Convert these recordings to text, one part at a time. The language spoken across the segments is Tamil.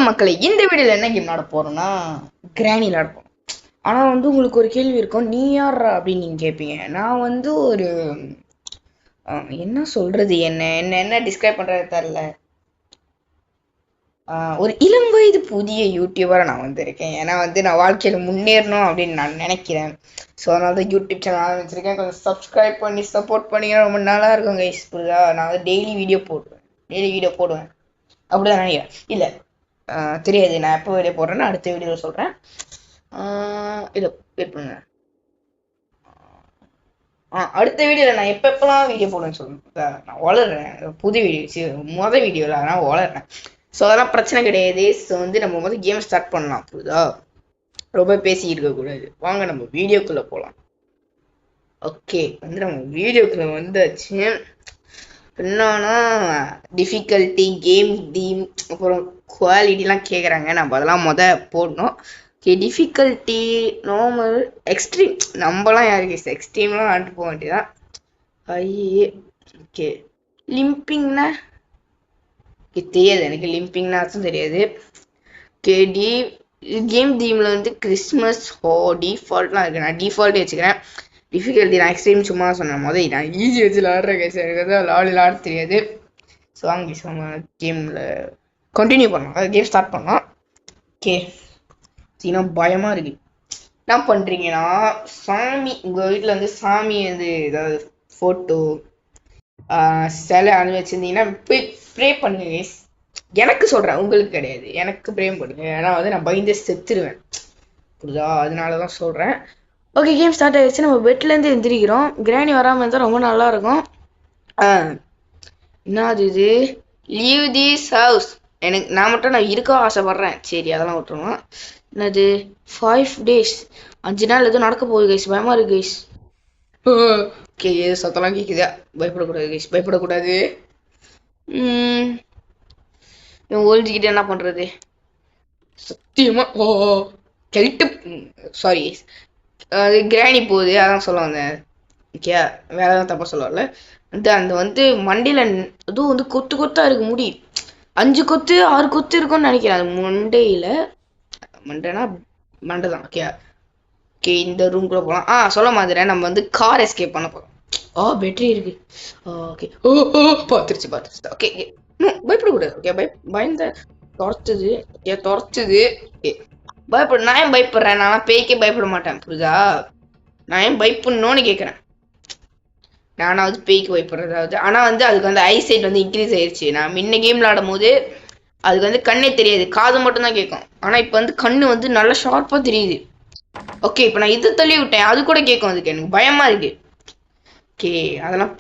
மக்களை இந்த வீடியோல என்ன கேம் விளாட போறோம்னா கிராணி விளாட போறோம். ஆனா வந்து உங்களுக்கு ஒரு கேள்வி இருக்கும், நீ யார் அப்படின்னு நீங்க கேட்பீங்க. நான் வந்து ஒரு என்ன சொல்றது, என்ன என்ன என்ன டிஸ்கிரைப் பண்றது தெரியல. ஒரு இளம் வயது புதிய யூடியூபரா நான் வந்திருக்கேன். ஏன்னா வந்து நான் வாழ்க்கையில முன்னேறணும் அப்படின்னு நான் நினைக்கிறேன். ஸோ அதனால தான் யூடியூப் சேனல் ஆரம்பிச்சிருக்கேன். கொஞ்சம் சப்ஸ்கிரைப் பண்ணி சப்போர்ட் பண்ணிங்கன்னா ரொம்ப நல்லா இருக்கும் கைஸ். புரியுதா? நான் வந்து டெய்லி வீடியோ போடுவேன் அப்படிதான் நினைக்கிறேன். இல்லை தெரியாது, நான் எப்போ வீடியோ போடுறேன்னு அடுத்த வீடியோவில் சொல்கிறேன். இல்லை வெயிட் பண்ணுங்க. அடுத்த வீடியோவில் நான் எப்பப்பெல்லாம் வீடியோ போடுவேன்னு சொல்லுவேன். நான் வளர்றேன், புது வீடியோ வீடியோவில் அதனால் வளர்றேன். ஸோ அதெல்லாம் பிரச்சனை கிடையாது. ஸோ வந்து நம்ம வந்து கேம் ஸ்டார்ட் பண்ணலாம். புரியுதா? ரொம்ப பேசிக்கிட்டு இருக்கக்கூடாது. வாங்க நம்ம வீடியோக்குள்ளே போகலாம். ஓகே, வந்து நம்ம வீடியோக்குள்ளே வந்தாச்சு. என்னன்னா டிஃபிகல்ட்டி, கேம் தீம், அப்புறம் குவாலிட்டிலாம் கேட்குறாங்க. நம்ம அதெல்லாம் போடணும். Okay, difficulty, normal, extreme. நம்மலாம் யாருக்கு எக்ஸ்ட்ரீம்லாம் ஆண்டு போக வேண்டியதான். ஐயே, ஓகே. லிம்பிங்னா தெரியாது எனக்கு. லிம்பிங்னா அர்த்தம் தெரியாது. ஓகே, கேம் தீமில் வந்து கிறிஸ்மஸ் டிஃபால்ட்லாம் இருக்குது. நான் டிஃபால்ட் வச்சுக்கிறேன். டிஃபிகல்ட்டி நான் எக்ஸ்ட்ரீம் சும்மா சொன்னேன். நான் ஈஸி வச்சு விளாட்றேன் கைஸ். எனக்கு வந்து விளாட தெரியாது. ஸோ வாங்க கைஸ், நம்ம கேமில் கண்டினியூ பண்ணலாம். அதாவது கேம் ஸ்டார்ட் பண்ணலாம். ஓகே, சீனா பயமாக இருக்குது. என்ன பண்ணுறீங்கன்னா, சாமி உங்கள் வீட்டில் வந்து சாமி வந்து ஏதாவது ஃபோட்டோ சிலை அனுப்பி வச்சுருந்தீங்கன்னா போய் ப்ரே பண்ணுங்க கைஸ். எனக்கு சொல்கிறேன், உங்களுக்கு கிடையாது. எனக்கு ப்ரே பண்ணுங்க. ஏன்னா வந்து நான் பயந்து செத்துருவேன். புரியுதா? அதனால தான் சொல்கிறேன். ஓகே, கேம் ஸ்டார்ட் ஆகிடுச்சு. நம்ம பெட்லேருந்து எந்திரிக்கிறோம். கிராணி வராமல் இருந்தால் ரொம்ப நல்லாயிருக்கும். என்னது இது? Leave this house. நான் மட்டும் இருக்க ஆசைப்பட்றேன். சரி, அதெல்லாம் விட்டுருவோம். என்னது 5 days, 5 நாள் எதுவும் நடக்க போகுது கைஸ். பயமாக இருக்கு கைஸ். ஓகே, ஏதோ சத்தம்லாம் கேட்குதா? பயப்படக்கூடாது கைஸ், பயப்படக்கூடாது. ஒழிஞ்சிக்கிட்டு என்ன பண்ணுறது? சத்தியமாக கெல்ட்டு சாரி, அது கிராணி போகுது, அதான் சொல்ல வந்தேன். ஓகே, வேற எதாவது தப்பாக சொல்லல. அந்த வந்து மண்டையில் அதுவும் வந்து கொத்து கொத்தாக இருக்கு முடி. 5 கொத்து 6 கொத்து இருக்கும்னு நினைக்கிறேன் அது மண்டையில். மண்டைனா மண்டை தான். ஓகே ஓகே, இந்த ரூம் கூட போகலாம். சொல்ல மாதிரி நம்ம வந்து கார் எஸ்கேப் பண்ண போகிறோம். பேட்டரி இருக்கு. ஓகே, பார்த்துருச்சு. ஓகே, பயப்படக்கூடாது. ஓகே, பயந்த துரத்துது. நான் ஏன் பயப்படுறேன்? நான் பேய்க்கே பயப்பட மாட்டேன். புரியுதா? நான் ஏன் பயப்படணும்னு கேட்குறேன். நானாவது பேய்க்கு பயப்படுறதாவது. ஆனால் வந்து அதுக்கு வந்து ஐசைட் வந்து இன்க்ரீஸ் ஆயிடுச்சு. நான் முன்ன கேம் விளாடும் போது அதுக்கு வந்து கண்ணே தெரியாது, காது மட்டும் தான் கேட்கும். ஆனால் இப்போ வந்து கண்ணு வந்து நல்லா ஷார்ப்பாக தெரியுது. ஓகே, இப்போ நான் இதை தள்ளி விட்டேன், அது கூட கேட்கும். அதுக்கு எனக்கு பயமாக இருக்கு. ஓகே, அதெல்லாம்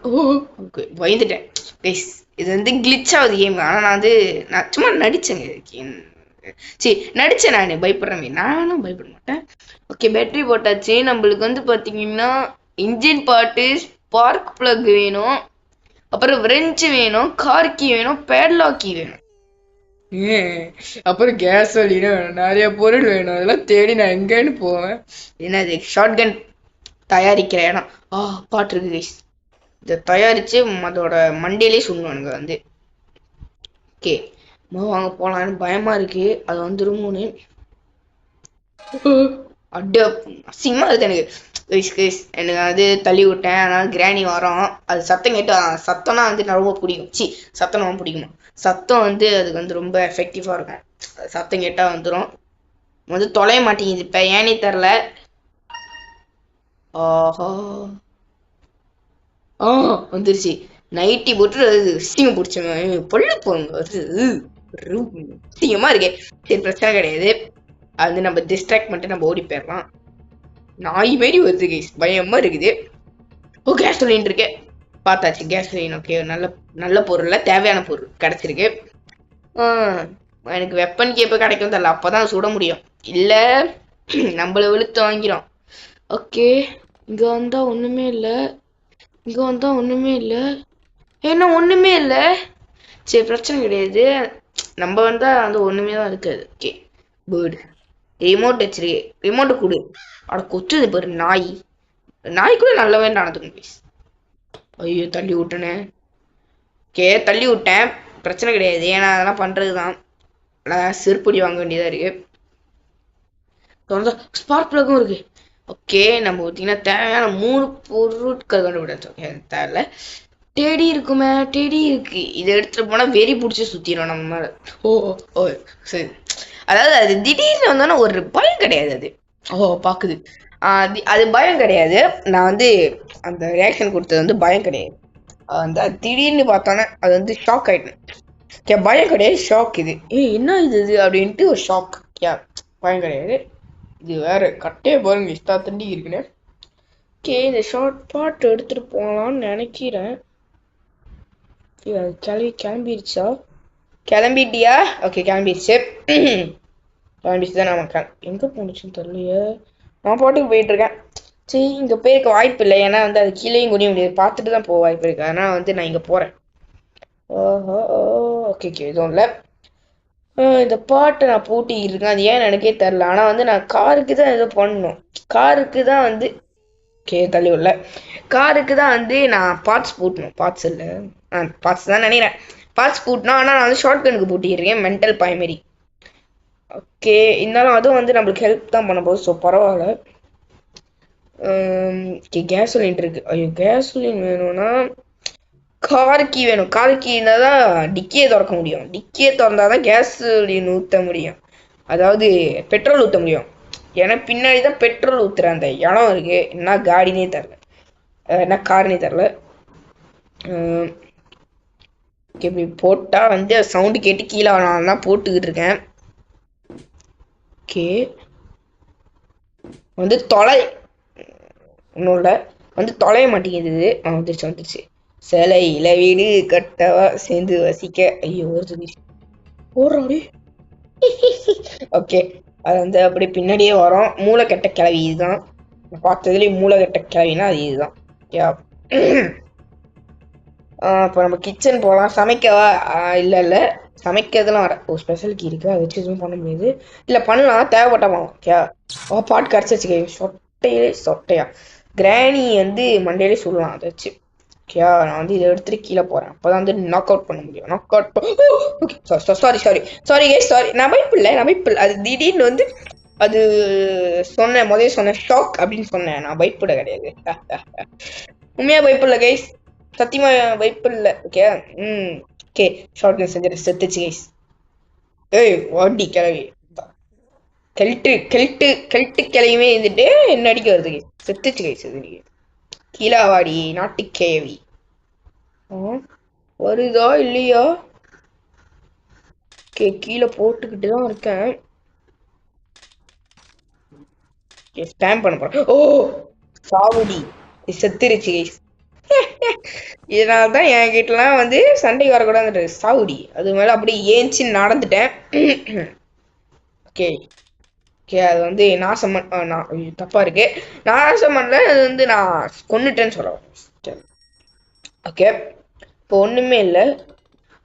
ஓகே, பயந்துட்டேன் கைஸ். இது வந்து கிளிச் ஆகுது கேம். ஆனால் நான் சும்மா நடிச்சேங்க. சரி, நடிச்சேன். நான் பயப்படுறேன், நானும் பயப்பட மாட்டேன். ஓகே, பேட்டரி போட்டாச்சு. நம்மளுக்கு வந்து பார்த்தீங்கன்னா இன்ஜின் பார்ட்டு, ஸ்பார்க் பிளக் வேணும், அப்புறம் விரெஞ்சு வேணும், கார் கீ வேணும், பேட்லாக் கீ வேணும், அப்புறம் கேசோலின் வேணும், நிறைய பொருள் வேணும். அதெல்லாம் தேடி நான் எங்கேன்னு போவேன். என்னது? ஷார்ட் கன் தயாரிக்கிற இடம். பாட்டு இருக்கு கைஸ். இதை தயாரித்து அதோட மண்டையிலே சுண்ணுவானுங்க வந்து. ஓகே, வாங்க போகலான்னு பயமாக இருக்கு. அது வந்துருமோன்னு அசிங்கமாக இருக்குது எனக்கு. எனக்கு அது தள்ளி விட்டேன். அதனால கிராணி வரோம். அது சத்தம் கேட்டு, சத்தம்னா வந்து நான் ரொம்ப பிடிக்கும். சத்தம் ரொம்ப பிடிக்குமா? சத்தம் வந்து அதுக்கு வந்து ரொம்ப எஃபெக்டிவாக இருக்கும். சத்தம் கேட்டால் வந்துடும். வந்து தொலைய மாட்டேங்குது இப்போ, ஏனே தெரில. வந்துருச்சு. நைட்டி போட்டு ஸ்டீம் பிடிச்சவங்க பொல்லு போங்க. சீக்கிரமா இருக்கே. சரி, பிரச்சனை கிடையாது. அது வந்து நம்ம டிஸ்ட்ராக்ட் பண்ணிட்டு நம்ம ஓடி போயிடலாம். நாய் மாரி வருது கைஸ், பயமா இருக்குது. கேஸ்டலின் இருக்கு, பார்த்தாச்சு. கேஸ்டலின் ஓகே, நல்ல நல்ல பொருள்ல தேவையான பொருள் கிடைச்சிருக்கு. எனக்கு வெப்பன் கேப்ப கிடைக்கும் தெரியல, அப்பதான் சுட முடியும். இல்ல நம்மள வெளுத்து வாங்கிறோம். ஓகே, இங்க வந்தா ஒண்ணுமே இல்லை. ஏன்னா ஒண்ணுமே இல்லை. சரி, பிரச்சனை கிடையாது. நம்ம வந்தா வந்து ஒண்ணுமே தான் இருக்காது. ஓகே, பேர்டு ரிமோட் வச்சிருக்கு. ரிமோட்டு கொடு. கொத்துது பாரு நாய் கூட நல்லவே நடந்துக்கும் ப்ளீஸ். ஐயோ, தள்ளி விட்டனே. தள்ளி விட்டேன், பிரச்சனை கிடையாது. ஏன்னா அதெல்லாம் பண்றது தான். செருப்படி வாங்க வேண்டியதா இருக்கு. ஸ்பார்க் பிளக்கும் இருக்கு. ஓகே, நம்ம பார்த்தீங்கன்னா தேவையான 3 பொருட்கள் கண்டுபிடிச்சோம். ஓகே, தேவையில்ல. டெடி இருக்குமே, டெடி இருக்கு. இதை எடுத்துட்டு போனா வெறி பிடிச்சி சுத்திடும் நம்ம மேல. ஓ ஓ சரி. அதாவது அது திடீர்னு வந்தோன்னா ஒரு பயம் கிடையாது. அது பாக்குது. அது பயம் கிடையாது. நான் வந்து அந்த ரியாக்ஷன் கொடுத்தது வந்து பயம் கிடையாது. அந்த திடீர்னு பார்த்தோன்னே அது வந்து ஷாக் ஆயிட்டேன். பயம் கிடையாது, ஷாக். இது என்ன இது அப்படின்ட்டு ஒரு ஷாக். பயம் கிடையாது. இது வேற கட்டையே பாருங்க, இஷ்டா தண்டி இருக்குன்னு. இந்த ஷார்ட் பாட் எடுத்துட்டு போகலான்னு நினைக்கிறேன். கிளம்பிடுச்சா? கிளம்பிட்டியா? ஓகே, கிளம்பிடுச்சு. கிளம்பிடுச்சு தான். நம்ம எங்க போனுச்சுன்னு தெரியலையே. நான் பாட்டுக்கு போயிட்டு இருக்கேன். சரி, இங்க போயிருக்க வாய்ப்பு இல்லை. ஏன்னா வந்து அது கீழேயும் குனிய முடியாது, பார்த்துட்டு தான் போக வாய்ப்பு இருக்கு. அதனால வந்து நான் இங்க போறேன். ஓஹோ, ஓகே எதுவும் இல்லை. இந்த பாட்டை நான் பூட்டிக்கிட்டு இருக்கேன். அது ஏன் எனக்கே தெரில. ஆனால் வந்து நான் காருக்கு தான் ஏதோ பண்ணணும். காருக்கு தான் வந்து தள்ளி விடல. காருக்கு தான் வந்து நான் பார்ட்ஸ் பூட்டணும். பார்ட்ஸ் இல்லை, பார்ட்ஸ் தான் நினைக்கிறேன். பார்ட்ஸ் பூட்டணும். ஆனால் நான் வந்து ஷார்ட் கனுக்கு பூட்டிக்கிறேன், மென்டல் பிரைமரி. ஓகே, இருந்தாலும் அதுவும் வந்து நம்மளுக்கு ஹெல்ப் தான் பண்ண போகுது. ஸோ பரவாயில்ல. கேசோலின் இருக்கு. ஐயோ, கேசோலின் வேணும்னா கார் கீ வேணும். கார் கீ இருந்தால் தான் டிக்கியை திறக்க முடியும். டிக்கியை திறந்தாதான் கேசோலின் ஊற்ற முடியும். அதாவது பெட்ரோல் ஊற்ற முடியும். ஏன்னா பின்னாடி தான் பெட்ரோல் ஊற்றுற அந்த இடம் இருக்கு. என்ன காடினே தரல, என்ன கார்னே தரல. இப்படி போட்டா வந்து சவுண்டு கேட்டு கீழே வரலாம் போட்டுக்கிட்டு இருக்கேன். ஓகே, வந்து தொலை ஒன்றும் இல்லை, வந்து தொலைய மாட்டேங்குது. வந்துருச்சு. சிலை இல வீடு கட்டவா சேர்ந்து வசிக்க. ஐயோ, ஓடுறாடி. ஓகே, அது வந்து அப்படி பின்னாடியே வரும். மூளை கெட்ட கிளவி இதுதான். பார்த்ததுலேயே மூளை கெட்ட கிளவினா அது இதுதான். இப்போ நம்ம கிச்சன் போகலாம். சமைக்கவா? இல்லை, சமைக்கிறதுலாம் வர ஸ்பெஷல் கீ இருக்கு. அதை வச்சு எதுவும் பண்ண முடியாது. இல்லை, பண்ணலாம், தேவைப்பட்டா பண்ணலாம். பாட்டு கரைச்சி சொட்டையா கிராணி வந்து மண்டையிலே சொல்லலாம். அதை வச்சு நான் வந்து இதை எடுத்துட்டு கீழே போறேன். அப்பதான் வந்து நாக் அவுட் பண்ண முடியும். Knock out sorry. நான் பயப்பில்லை. அது திடீர்னு வந்து அது சொன்ன ஷாக் அப்படின்னு சொன்னேன். நான் பயப்பட கிடையாது. உண்மையா பயப்பில்லை கைஸ், சத்தியமா பயப்பில்லை. ஓகே. ஓகே, ஷார்ட் கன் செஞ்சுட்டு செத்துச்சு கைஸ். வாடி கிளவி கெல்ட்டு கிளவியுமே இருந்துட்டு என்ன அடிக்க வருது கைஸ். செத்துச்சு கைஸ். இது கீழாவாடி நாட்டு கேவி வருதா இல்லையா? கீழே போட்டுக்கிட்டு தான் இருக்கேன். ஸ்பேம் பண்ண போறேன். ஓ சாவுடி, செத்துருச்சு கைஸ். இதனால்தான் என் கிட்டலாம் வந்து சண்டைக்கு வரக்கூடாது. சாவுடி அது மேல அப்படி ஏஞ்சி நடந்துட்டேன். ஓகே, அது வந்து நாசம் தப்பா இருக்கு. நாசம் பண்ணல, அது வந்து நான் கொன்னுட்டேன்னு சொல்றேன். ஓகே, இப்போ ஒண்ணுமே இல்லை.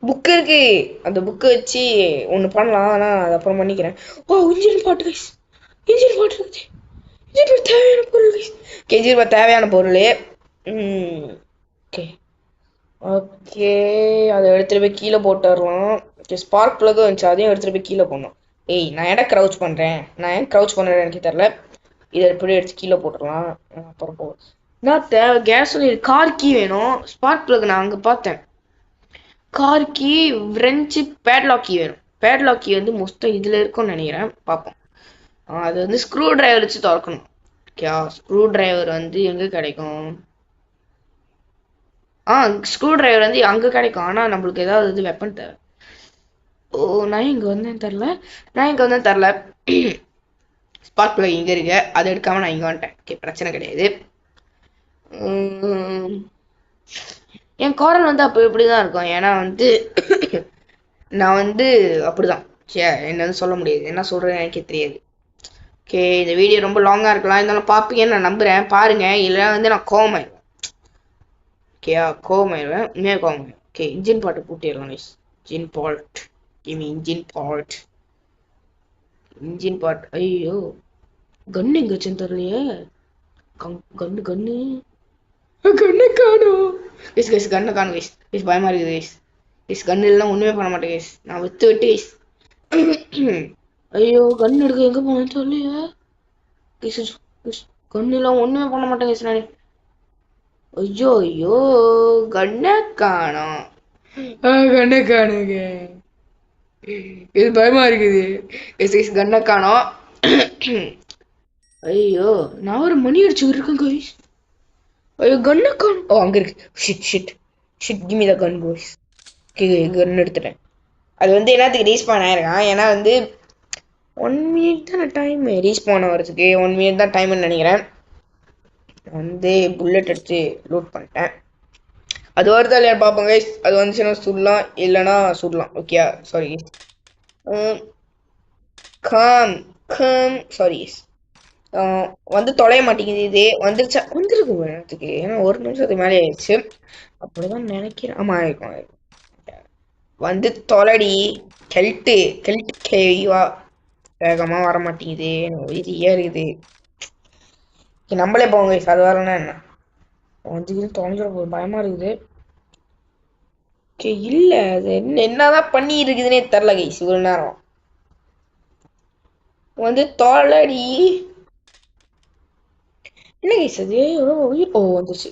புக்கு இருக்கு. அந்த புக்கை வச்சு ஒன்று பண்ணலாம். ஆனால் அது அப்புறம் பண்ணிக்கிறேன். இன்ஜின் பாட்டு கைஸ். இன்ஜின் பாட்டு இருக்குது. இன்ஜின் தேவையான பொருள் கைஸ். இன்ஜின் தேவையான பொருள். ஓகே ஓகே, அதை எடுத்துகிட்டு போய் கீழே போட்டுடலாம். ஸ்பார்க் பிளக்கும் வந்துச்சு, அதையும் எடுத்துகிட்டு போய் கீழே போடணும். நான் ஏன் க்ரௌச் பண்ணுறேன் எனக்கு தெரில. இதை எப்படி எடுத்து கீழே போட்டுடலாம். அப்புறம் போகும். நான் கேஸ் கார் கீ வேணும். ஸ்பார்க் பிளக் நான் அங்கே பார்த்தேன். Car key, French padlock key வேணும். பேட்லாக் கீ வந்து மொத்தம் இதில் இருக்கும்னு நினைக்கிறேன். பார்ப்போம். அது வந்து ஸ்க்ரூ டிரைவர் வச்சு திறக்கணும். ஓகே, ஸ்க்ரூ டிரைவர் வந்து எங்கே கிடைக்கும்? ஸ்க்ரூ டிரைவர் வந்து அங்கே கிடைக்கும். ஆனால் நம்மளுக்கு ஏதாவது இது வெப்பன் தேவை. நான் இங்கே வந்தேன்னு தெரில. ஸ்பார்க் பிளக் இங்கே இருக்கு. அதை எடுக்காமல் நான் இங்கே வந்துட்டேன். ஓகே, பிரச்சனை கிடையாது. என் குரல் வந்து அப்போ இப்படி தான் இருக்கும். ஏன்னா வந்து நான் வந்து அப்படிதான். என்ன வந்து சொல்ல முடியாது, என்ன சொல்கிறேன்னு எனக்கே தெரியாது. ஓகே, இந்த வீடியோ ரொம்ப லாங்காக இருக்கலாம், இருந்தாலும் பார்ப்பீங்கன்னு நான் நம்புகிறேன். பாருங்கள், இல்லைனா வந்து நான் கோவமாயிருவேன். கோவமாயிருவேன், உண்மையாக கோவமாயிருவேன். ஓகே, இன்ஜின் பாட்டு பூட்டிடலாம் கைஸ். இன்ஜின் பாட். ஐயோ, கன்னு எங்கே வச்சுன்னு தெரியலையே. கன்னு காணும். கைஸ் கைஸ் கண்ணை காணும் கைஸ் கைஸ் பயமா இருக்குது கைஸ் கைஸ் கன் இல்லைன்னா ஒண்ணுமே பண்ண மாட்டேன் கைஸ் நான் விட்டு கைஸ் ஐயோ கன் எடுக்க எங்க போனேன்னு சொல்லியா கைஸ் கன் இல்லாம ஒண்ணுமே பண்ண மாட்டேன் கைஸ் நானே ஐயோ ஐயோ கண்ணை காணோம் கண்ணை காணுங்க இது பயமா இருக்குது கைஸ் கைஸ் கண்ணை காணோம் ஐயோ நான் ஒரு மணி அடிச்சு இருக்கேன் கைஸ் ஐயோ கண்ணை காணும் ஓ அங்க இருக்கு shit shit shit give me the gun guys gun எடுத்துட்டேன் அது வந்து என்னத்துக்கு ரீஸ்பான் ஆயிருக்கான் ஏன்னா வந்து 1 minute தான் டைம் ரீஸ்பான் ஆகிறதுக்கு 1 minute தான் டைம்னு நினைக்கிறேன் வந்து புல்லட் அடிச்சு லூட் பண்ணிட்டேன் அது வருதா இல்லையா பார்ப்போம் கைஸ் அது வந்துச்சுன்னா சுடலாம் இல்லைன்னா சுடலாம் okay sorry come come sorry வந்து தொலைய மாட்டேங்குது இது வந்துருச்சா வந்துருக்கும் நேரத்துக்கு ஏன்னா 1 நிமிஷத்துக்கு மேலே ஆயிடுச்சு அப்படிதான் நினைக்கிறேன் ஆமா ஆயிருக்கும் வந்து தொலைடி கெல்ட்டு கெல்ட்டு கேவா வேகமா வர மாட்டேங்குது வெறியா இருக்குது நம்மளே போங்க அது வரலன்னா என்ன வந்து தொலைஞ்சிட போகுது பயமா இருக்குது இல்ல அது என்னதான் பண்ணி இருக்குதுன்னே தெரில கைஸ் ஒரு நேரம் வந்து தொலைடி என்ன கைஸ் அது உயிர் ஓ வந்துச்சு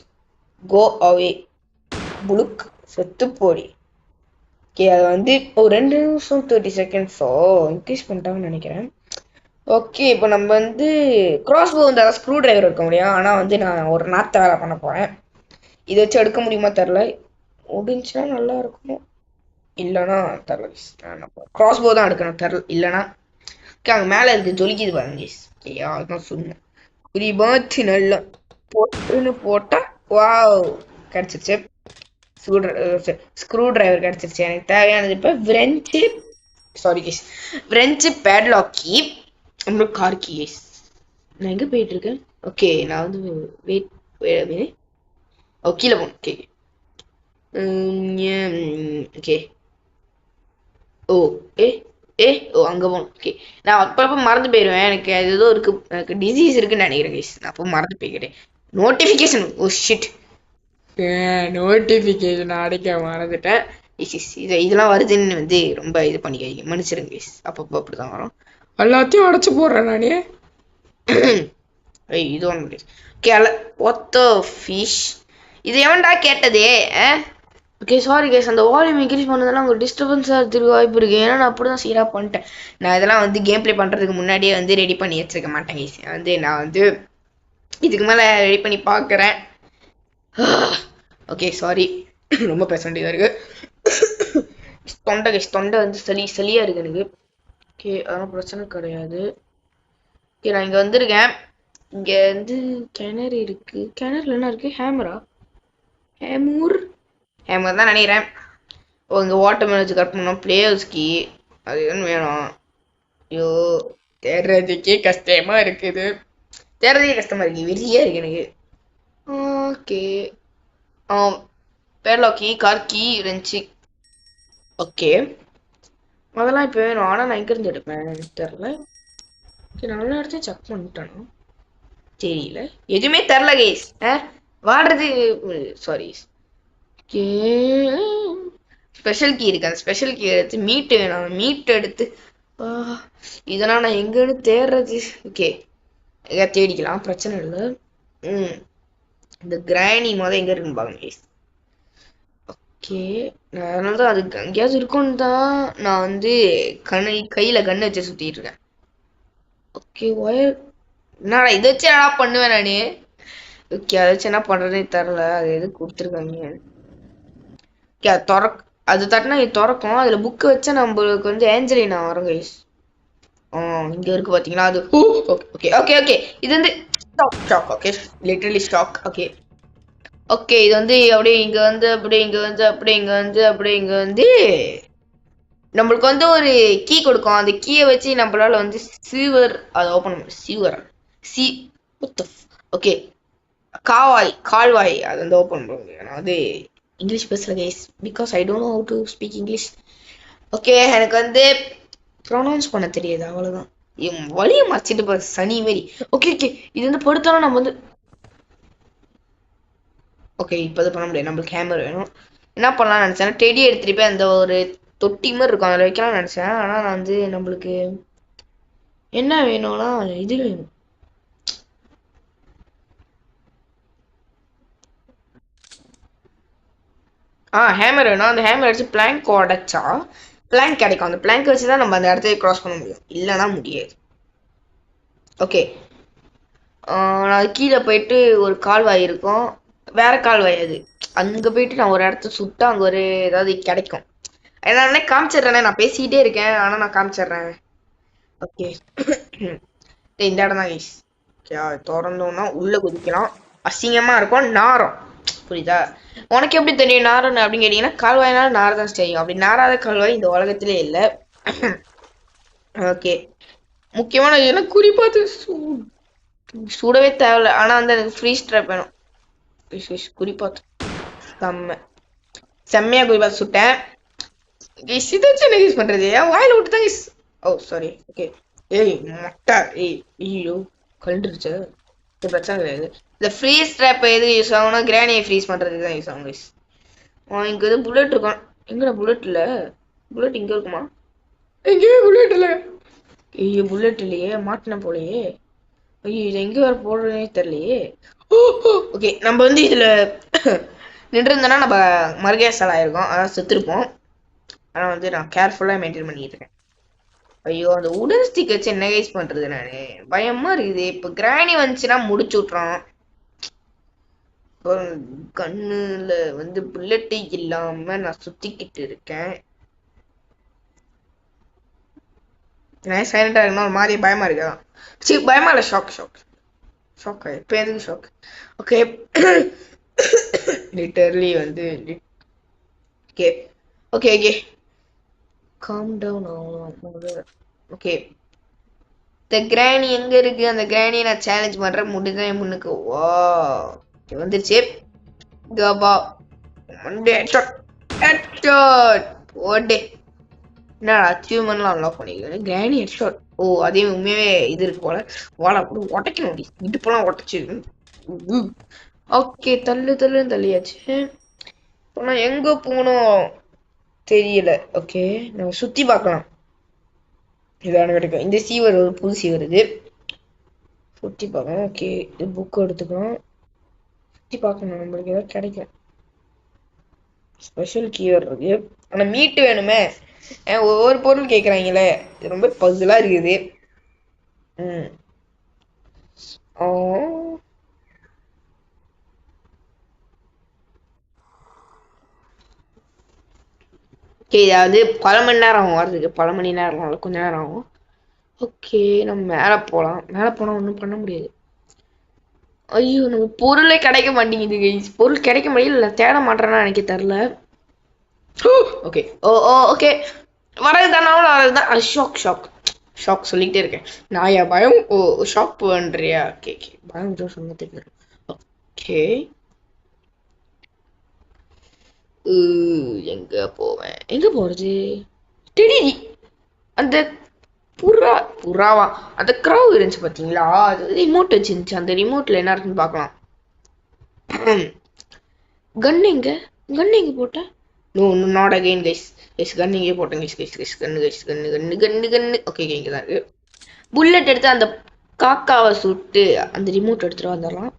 கோ அவே புளுக் செத்து போடி ஓகே அது வந்து ஒரு 2 நிமிஷம் 30 செகண்ட்ஸோ இன்க்ரீஸ் பண்ணிட்டாங்கன்னு நினைக்கிறேன் ஓகே இப்போ நம்ம வந்து கிராஸ் போ வந்து ஸ்க்ரூ டிரைவர் எடுக்க முடியும் ஆனால் வந்து நான் ஒரு நாத்த வேலை பண்ண போகிறேன் இதை வச்சு எடுக்க முடியுமா தெரில முடிஞ்சுன்னா நல்லா இருக்கும் இல்லைன்னா தெரில கிராஸ் போ தான் எடுக்கணும் தெரில இல்லைன்னா ஓகே அங்கே மேலே இருக்கு ஜொலிக்குது பாருங்க ஓகே அதுதான் சொன்னேன் குறிபாத்து நல்லா போட்டுன்னு போட்டால் வாவ் கிடச்சிருச்சு ஸ்க்ரூ டிரைவர் கிடச்சிருச்சு எனக்கு தேவையானது இப்போ French sorry case French padlock key நம்மளுக்கு கார் கீ கேஸ் நான் எங்கே போயிட்டு இருக்கேன் ஓகே நான் வந்து வெயிட் கீழே போகணும் ஓகே ஓகே ஓ ஓ அங்கே போகணும் ஓகே நான் அப்பப்போ மறந்து போயிடுவேன் எனக்கு அது ஏதோ இருக்கு எனக்கு டிசீஸ் இருக்குன்னு நினைக்கிறேன் கேஸ் நான் அப்போ மறந்து போய்கிட்டேன் நோட்டிஃபிகேஷன் ஓ ஷிட் நோட்டிஃபிகேஷன் அடைக்க மறந்துட்டேன் இதெல்லாம் வருதுன்னு வந்து ரொம்ப இது பண்ணிக்காதீங்க மன்னிச்சிருங்க கைஸ் அப்பப்போ அப்படிதான் வரும் எல்லாத்தையும் அடைச்சு போடுறேன் நானே இது ஒன்று ஓகே ஒத்த ஃபிஷ் இது எவன்டா கேட்டதே ஓகே சாரி கைஸ் அந்த வால்யூம் இன்க்ரீஸ் பண்ணதெல்லாம் உங்களுக்கு டிஸ்டர்பன்ஸாக இருக்கிற வாய்ப்பு இருக்குது ஏன்னா நான் அப்படி தான் சீராக பண்ணிட்டேன் நான் இதெல்லாம் வந்து கேம் ப்ளே பண்ணுறதுக்கு முன்னாடியே வந்து ரெடி பண்ணி வச்சிருக்க மாட்டேன் கைஸ் வந்து நான் வந்து இதுக்கு மேலே ரெடி பண்ணி பார்க்குறேன் ஓகே சாரி ரொம்ப பேச வேண்டியதாக இருக்கு தொண்டை வந்து சளியாக இருக்கு எனக்கு ஓகே அதெல்லாம் பிரச்சனை கிடையாது ஓகே நான் இங்கே வந்திருக்கேன் இங்கே வந்து கிணறு இருக்கு கிணறுல என்ன இருக்கு ஹேமர் தான் நினைக்கிறேன் ஓ இங்கே வாட்டர் மேன் வச்சு கட் பண்ணோம் பிளேயர்ஸ்க்கு அது எதுன்னு வேணும் ஐயோ தேடுறதுக்கே கஷ்டமாக இருக்குது வெறியா இருக்கு எனக்கு ஓகே பேர்லாக்கி கார்கி ரெஞ்சி ஓகே அதெல்லாம் இப்போ வேணும் ஆனால் நான் எங்கேருந்து எடுப்பேன் தெரில ஓகே நல்ல இடத்தையும் செக் பண்ணிட்டேனா தெரியல எதுவுமே தெரில கேஸ் வாடுறது சாரி ஓகே ஸ்பெஷல் கீ இருக்கு அந்த ஸ்பெஷல் கீ எடுத்து மீட் வேணும் மீட் எடுத்து இதெல்லாம் நான் எங்கன்னு தேடுறது ஓகே எங்கேயா தேடிக்கலாம் பிரச்சனை இல்லை இந்த கிராணி மொதல் எங்கே இருக்குன்னு பாருங்க கைஸ் ஓகே அதனால தான் அது எங்கேயாவது இருக்கும்னு தான் நான் வந்து கையில் கண்ணை வச்சு சுற்றிட்டு இருக்கேன் ஓகே ஒயர் என்னடா இதை வச்சு என்னடா பண்ணுவேன் நான் ஓகே அதை வச்சு என்ன பண்ணுறதுனே தெரில அது எது கொடுத்துருக்காங்க ஓகே அது தட்டினா இது திறக்கும் அதில் புக்கு வச்சா நம்மளுக்கு வந்து ஏஞ்சலினா வரும் கைஸ் இங்கே இருக்கு பார்த்தீங்களா அது ஓகே ஓகே ஓகே இது வந்து stuck okay literally stuck okay okay இது வந்து அப்படியே இங்கே வந்து அப்படியே இங்கே வந்து அப்படியே இங்கே வந்து அப்படியே இங்கே வந்து நம்மளுக்கு வந்து ஒரு கீ கொடுக்கும் அந்த கீயை வச்சு நம்மளால வந்து சீவர் அதை ஓப்பன் பண்ண சீவர் ஓகே கால்வாய் அதை வந்து ஓப்பன் பண்ண முடியும் நான் வந்து இங்கிலீஷ் பேசல guys because I don't know how to speak English okay எனக்கு வந்து ப்ரொனவுன்ஸ் பண்ண தெரியாது அவ்வளோதான் வழியை மறைச்சிட்டு சனி மாரி ஓகே ஓகே இது வந்து படுத்தாலும் நம்ம வந்து ஓகே இப்போ அது பண்ண முடியாது, நம்மளுக்கு ஹேமர் வேணும். என்ன பண்ணலாம்னு நினச்சேன், டெடி எடுத்துகிட்டு போய் அந்த ஒரு தொட்டி மாதிரி இருக்கும் அதில் வைக்கலாம்னு நினச்சேன். ஆனால் நான் வந்து நம்மளுக்கு என்ன வேணும்னா இது வேணும். ஹேமர் வேணும். அந்த ஹேமர் வச்சு பிளாங்க் உடைச்சா பிளாங்க் கிடைக்கும். அந்த பிளாங்க் வச்சு தான் நம்ம அந்த இடத்துல கிராஸ் பண்ண முடியும், இல்லைன்னா முடியாது. ஓகே, நான் கீழே போயிட்டு ஒரு கால்வாய் இருக்கும், வேற கால்வாய் அது. அங்கே போயிட்டு நான் ஒரு இடத்த சுட்டா அங்கே ஒரு ஏதாவது கிடைக்கும். நான் காமிச்சிடுறேனே, நான் பேசிக்கிட்டே இருக்கேன் ஆனால் நான் காமிச்சிடுறேன். ஓகே இந்த இடம் தான் கைஸ். ஓகே, திறந்தோம்னா உள்ள குதிக்கலாம். அசிங்கமா இருக்கும், நாரம். புரியுதா? உனக்கு எப்படி தெரியும் நாரம் அப்படின்னு கேட்டீங்கன்னா, கால்வாயினால நார தான் தெரியும். அப்படி நாராத கால்வாய் இந்த உலகத்திலே இல்லை. ஓகே, முக்கியமான இதெல்லாம் குறிப்பாத்து சுடவே தேவையில்ல. ஆனா வந்து எனக்கு ஃப்ரீ ஸ்ட்ராப் வேணும். குறிப்பாத்து செம்மையா குறிப்பாத்து சுட்டேன். இதாச்சும் யூஸ் பண்றது வாயில விட்டு தான். ஓ சாரி. ஓகே, ஏய் மொட்டை, ஏய் ஐயோ கழுந்துருச்சு. இது பிரச்சனை கிடையாது. இந்த ஃப்ரீஸ் ட்ராப் எது யூஸ் ஆகும்னா கிரானியை ஃப்ரீஸ் பண்ணுறதுக்கு தான் யூஸ் ஆகும் கைஸ். இங்கே எதுவும் புல்லட் இருக்கும். எங்கடா புல்லட் இல்லை? புல்லட் இங்கே இருக்குமா? எங்கேயுமே புல்லட் இல்லை. ஐயோ புல்லட் இல்லையே, மாட்டின போலையே. ஐயோ இதை எங்கே வர போடுறதுனே தெரியலையே. ஓகே, நம்ம வந்து இதில் நின்றுருந்தோன்னா நம்ம மறுகேசல் ஆயிருக்கோம், அதான் செத்துருப்போம். ஆனால் வந்து நான் கேர்ஃபுல்லாக மெயின்டைன் பண்ணிட்டு இருக்கேன். ஐயோ அந்த உடன் ஸ்டிக் வச்சு என்ன கைஸ் பண்றது? நானு பயமா இருக்குது. இப்ப கிராணி வந்துச்சுன்னா முடிச்சு விட்றான். கண்ணுல வந்து புல்லட்டு இல்லாம நான் சுத்திக்கிட்டு இருக்கேன். சைலண்டா இருக்கணும், ஒரு மாதிரி பயமா இருக்கான். சரி பயமா இல்ல, ஷாக் ஷாக் ஷாக். இப்ப எதுக்கு ஷாக்? ஓகே லிட்டர்லி வந்து okay okay okay calm down ஆகும். ஓகே, இந்த கிராணி எங்க இருக்கு? அந்த கிராணியை நான் சேலஞ்ச் பண்றேன், முடிதான் என் முன்னுக்கு. வா வந்துருச்சு. கபா ஓடே. என்னடா அச்சீவ்மெண்ட்லாம் அன்லாக் பண்ணிக்கிறேன். கிராணி ஹெட்ஷாட். ஓ அதே உண்மையாவே இது இருக்கு போல. வாழை கூட உடைக்கணும், இடுப்பெல்லாம் உடைச்சு. ஓகே, தள்ளு தள்ளுன்னு தள்ளியாச்சு. இப்போ நான் எங்க போகணும் தெரியல. ஓகே, நம்ம சுத்தி பார்க்கலாம். இதான கிடைக்கும். இந்த சீவர் ஒரு புது சீவர், இது சுற்றி பார்க்கணும். ஓகே, இது புக்கு எடுத்துக்கலாம். சுற்றி பார்க்கணும், நம்மளுக்கு ஏதாவது கிடைக்கும். ஸ்பெஷல் கீவர் இருக்கு, ஆனால் மீட்டு வேணுமே. ஒவ்வொரு பொருள் கேட்குறாங்களே, இது ரொம்ப பகுதலாக இருக்குது. ஓகே, இதாவது பல மணி நேரம் ஆகும் வர்றதுக்கு. பல மணி நேரம் ஆகும், கொஞ்ச நேரம் ஆகும். ஓகே, நம்ம மேலே போகலாம். மேலே போனால் ஒன்றும் பண்ண முடியாது. ஐயோ நம்ம பொருளே கிடைக்க மாட்டேங்குது கைஸ். பொருள் கிடைக்க முடியல, தேட மாட்டேன்னா எனக்கு தெரில. ஓகே ஓ ஓ ஓகே, வரது தானே வரதுதான். ஷாக் ஷாக் ஷாக் சொல்லிக்கிட்டே இருக்கேன். நாயா பயம்? ஓ ஷாக் பண்ணுறியா? ஓகே ஓகே, பயம் சொன்ன தெரியும். ஓகே, எங்க போவேன்? எங்க போறது? திடீர் அந்த புறாவா அந்த க்ரௌ இருந்துச்சு பார்த்தீங்களா? அது ரிமோட் வச்சிருந்துச்சு. அந்த ரிமோட்ல என்ன இருக்குன்னு பார்க்கலாம். கன் எங்க? கன் எங்க போட்டேன்? No not again guys. Guys gun எங்கே போட்டேன் guys? Guys guys gun guys, gun gun gun gun. Okay இங்கே தான் இருக்கு. புல்லட் எடுத்து அந்த காக்காவை சுட்டு அந்த ரிமோட் எடுத்துட்டு வந்துடலாம்.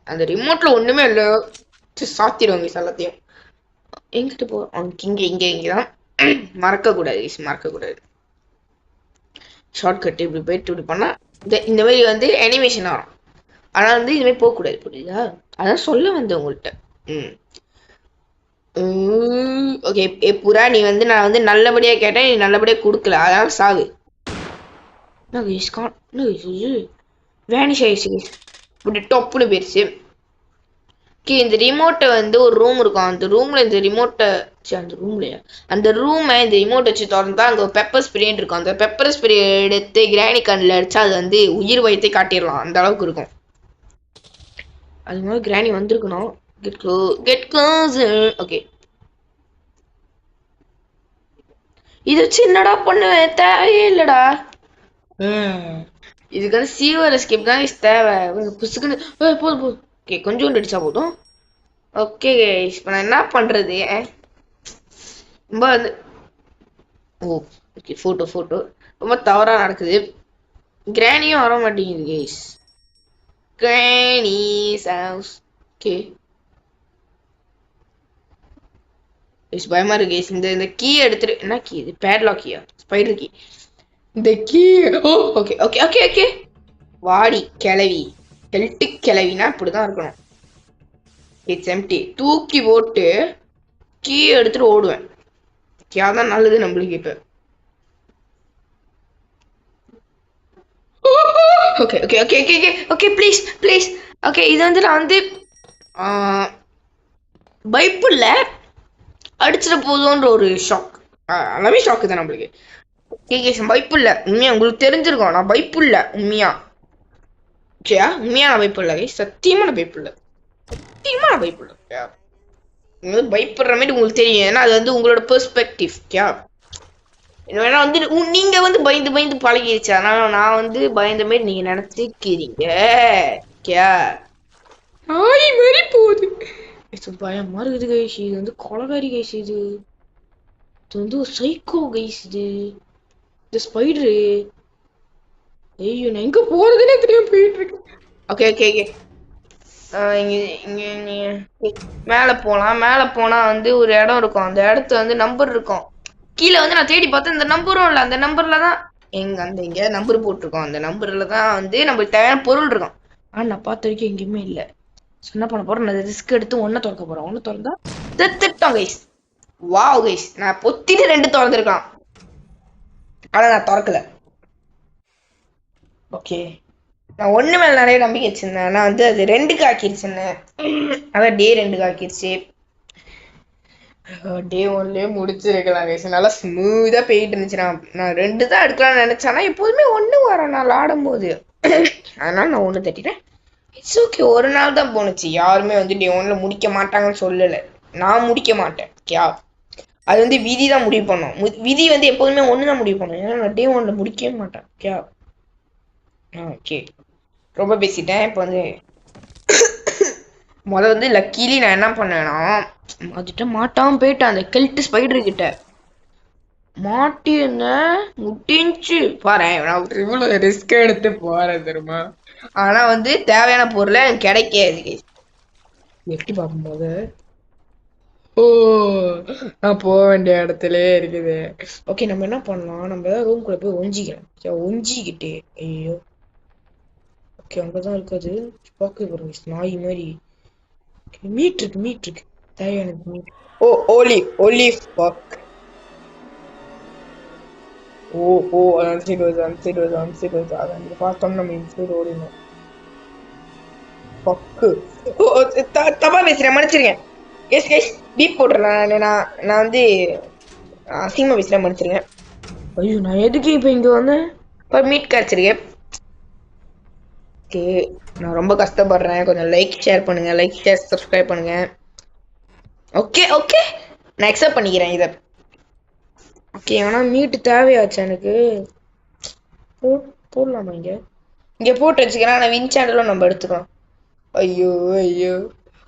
அந்த ரிமோட்ல ஒண்ணுமே இல்லை, சாத்திடுவாங்க கைஸ் எல்லாத்தையும். எங்கிட்ட போ? இங்கே இங்கே இங்கே தான். மறக்கக்கூடாது கைஸ், மறக்கக்கூடாது. ஷார்ட்கட் இப்படி போயிட்டு இப்படி பண்ணால் இந்த மாதிரி வந்து அனிமேஷன் ஆகும். ஆனால் வந்து இதுமாதிரி போகக்கூடாது, புரியுதா? அதான் சொல்ல வந்தேன் உங்கள்கிட்ட. ஓகே புறா, நீ வந்து நான் வந்து நல்லபடியாக கேட்டேன், நீ நல்லபடியாக கொடுக்கல, அதனால சாகு. வேனிஷ் ஆயிடுச்சு, இப்படி டொப்புன்னு போயிடுச்சு. ஓகே, இந்த ரிமோட்டை வந்து ஒரு ரூம் இருக்கும். அந்த ரூம்ல இந்த ரிமோட்டை அந்த ரூமை இந்த ரிமோட் வச்சு திறந்தா அங்கே பெப்பர் ஸ்ப்ரேன்னு இருக்கும். அந்த பெப்பர் ஸ்ப்ரே எடுத்து கிரானி கண்ணில் அடிச்சா அது வந்து உயிர் வயத்தை காட்டிடலாம், அந்த அளவுக்கு இருக்கும். அது மாதிரி கிரானி வந்திருக்கணும். Get close. ஓகே, இது வச்சு என்னடா பண்ணுவேன்? தேவையே இல்லடா. இதுக்கு வந்து சீவர் எஸ்கேப் தான் தேவை. புசுக்குன்னு போதும் போதும். ஓகே, கொஞ்சோண்டு அடிச்சா போதும். ஓகே கைஸ், இப்போ நான் என்ன பண்றது? ரொம்ப வந்து ஓ ஓகே, ஃபோட்டோ ரொம்ப தவறா நடக்குது. கிராணியும் வர மாட்டேங்குது guys. Granny's house. Okay guys, பயமா இருக்கு கைஸ். இந்த கீ எடுத்துட்டு, என்ன கீ இது? பேட்லாக் கீயா? Spider key. இந்த key. Oh okay okay okay okay. வாடி கிளவி, ஹெல்ட்டு கிளவினா இப்படிதான் இருக்கணும். It's empty. தூக்கி போட்டு கீ எடுத்துட்டு ஓடுவேன். அதான் நல்லது நம்மளுக்கு இப்ப. Okay okay okay okay okay okay please please. Okay, இது வந்து நான் வந்து பைப்புல அடிச்சிட போதுன்ற ஒரு ஷாக். நல்லாவே ஷாக்கு தான் நம்மளுக்கு. ஓகே கேஸ், பைப்பு இல்லை உண்மையா, உங்களுக்கு தெரிஞ்சிருக்கோம் நான் பைப்பு இல்லை உண்மையா. ஓகேயா, உண்மையா நான் பைப்பு இல்லை கைஸ், சத்தியமா நான் பைப்பு இல்லை, சத்தியமா நான் பைப்பு இல்லை. ஓகே, உங்களுக்கு பயப்படுற மாதிரி உங்களுக்கு தெரியும், ஏன்னா அது வந்து உங்களோட பெர்ஸ்பெக்டிவ். ஓகே, வேணா வந்து நீங்க வந்து பயந்து பயந்து பழகிடுச்சு, அதனால நான் வந்து பயந்த மாதிரி நீங்க நினைச்சுக்கிறீங்க. ஓகே, நாய் மாதிரி போகுது. பயமா இருக்குது கைஸ். இது வந்து கொலகாரி கைஸ். இது வந்து ஒரு சைக்கோ கைஸ். இது இந்த ஸ்பைடரு. ஐயோ, நான் எங்க போறதுன்னே தெரியாம போயிட்டு இருக்கேன். Okay okay okay. இங்க இங்க மேல போலாம். மேல போனா வந்து ஒரு இடம் இருக்கும், அந்த இடத்துல வந்து நம்பர் இருக்கும். கீழே வந்து நான் தேடி பார்த்தேன், இந்த நம்பரும் இல்லை. அந்த நம்பர்ல தான் இங்க நம்பர் போட்டிருக்கோம். அந்த நம்பர்ல தான் வந்து நம்மளுக்கு தேவையான பொருள் இருக்கும். ஆனா நான் பார்த்த வரைக்கும் எங்கேயுமே இல்லை. என்ன பண்ண போறேன், நான் ரிஸ்க் எடுத்து ஒன்ன திறக்க போறேன். ஒன்னு திறந்தா திட்டம் கைஸ். வாவ் கைஸ், நான் பொத்திட்டு 2 திறந்துருக்கான், ஆனா நான் திறக்கல. ஓகே, நான் 1 மேல நிறைய நம்பிக்கை வச்சிருந்தேன், ஆனா வந்து அது 2க்கு ஆக்கிருச்சுன்னேன். அதான் டே 2க்கு ஆக்கிருச்சு. டே 1லயே முடிச்சிருக்கலாம் கைஸ். நல்லா ஸ்மூத்தா போயிட்டு இருந்துச்சு. நான் 2 தான் எடுக்கலாம்னு நினைச்சேன்னா எப்போதுமே 1 வரும் நான் ஆடும் போது. அதனால நான் 1 தட்டிட்டேன். இட்ஸ் ஓகே, ஒரு நாள் தான் போணுச்சு. யாருமே வந்து டே 1ல முடிக்க மாட்டாங்கன்னு சொல்லலை, நான் முடிக்க மாட்டேன். ஓகே, அது வந்து விதி தான் முடிவு பண்ணும். விதி வந்து எப்போதுமே 1 தான் முடிவு பண்ணும், ஏன்னா நான் டே 1ல முடிக்கவே மாட்டேன். ஓகே ஓகே, ரொம்ப பேசிட்டேன். இப்போ வந்து முதல்ல வந்து லக்கீலி நான் என்ன பண்ணேன்னா, அதுகிட்ட மாட்டாம போயிட்டேன். அந்த கெல்ட் ஸ்பைடர் கிட்ட மாட்டிருந்தேன், முடிஞ்சு பாரு. நான் இவ்வளவு ரிஸ்க் எடுத்து போறேன் தெரியுமா, ஆனா வந்து தேவையான பொருளை எனக்கு கிடைக்காது. எப்படி பார்க்கும்போது ஓ, நான் போக வேண்டிய இடத்துல இருக்குது. ஓகே, நம்ம என்ன பண்ணலாம், நம்ம ஏதாவது ரூம் கூட போய் ஒஞ்சிக்கலாம். ஒஞ்சிக்கிட்டு ஐயோ. ஓகே, அங்கதான் இருக்காது. பார்க்க போறோம் நாய் மாதிரி. மீட் இருக்கு தேவையானது மீட். ஓ ஓலிவ் பாக். ஓ அந்த சைடு வருது. அதை நீங்க பார்த்தோம்னா நம்ம இந்த சைடு ஓடினோம். பக்கு. தப்பா பேசுறேன், மன்னிச்சிருக்கேன். எஸ் பீப் போட்டுறேன். நான் வந்து அசிங்கமா பேசுறேன், மன்னிச்சிருங்க. ஐயோ, நான் எதுக்கு இப்போ இங்க வந்தேன்? இப்போ மீட் கிடைச்சிருக்கேன். ஓகே, நான் ரொம்ப கஷ்டப்படுறேன். கொஞ்சம் லைக் ஷேர் பண்ணுங்க, லைக் ஷேர் சப்ஸ்கிரைப் பண்ணுங்க. ஓகே நான் அக்செப்ட் பண்ணிக்கிறேன் இதை. ஓகே, ஆனால் மீட்டு தேவையாச்சு எனக்கு. போடலாமா இங்கே போட்டு வச்சுக்கிறேன். ஆனால் வின் சேனலும் நம்ம எடுத்துக்கலாம். ஐயோ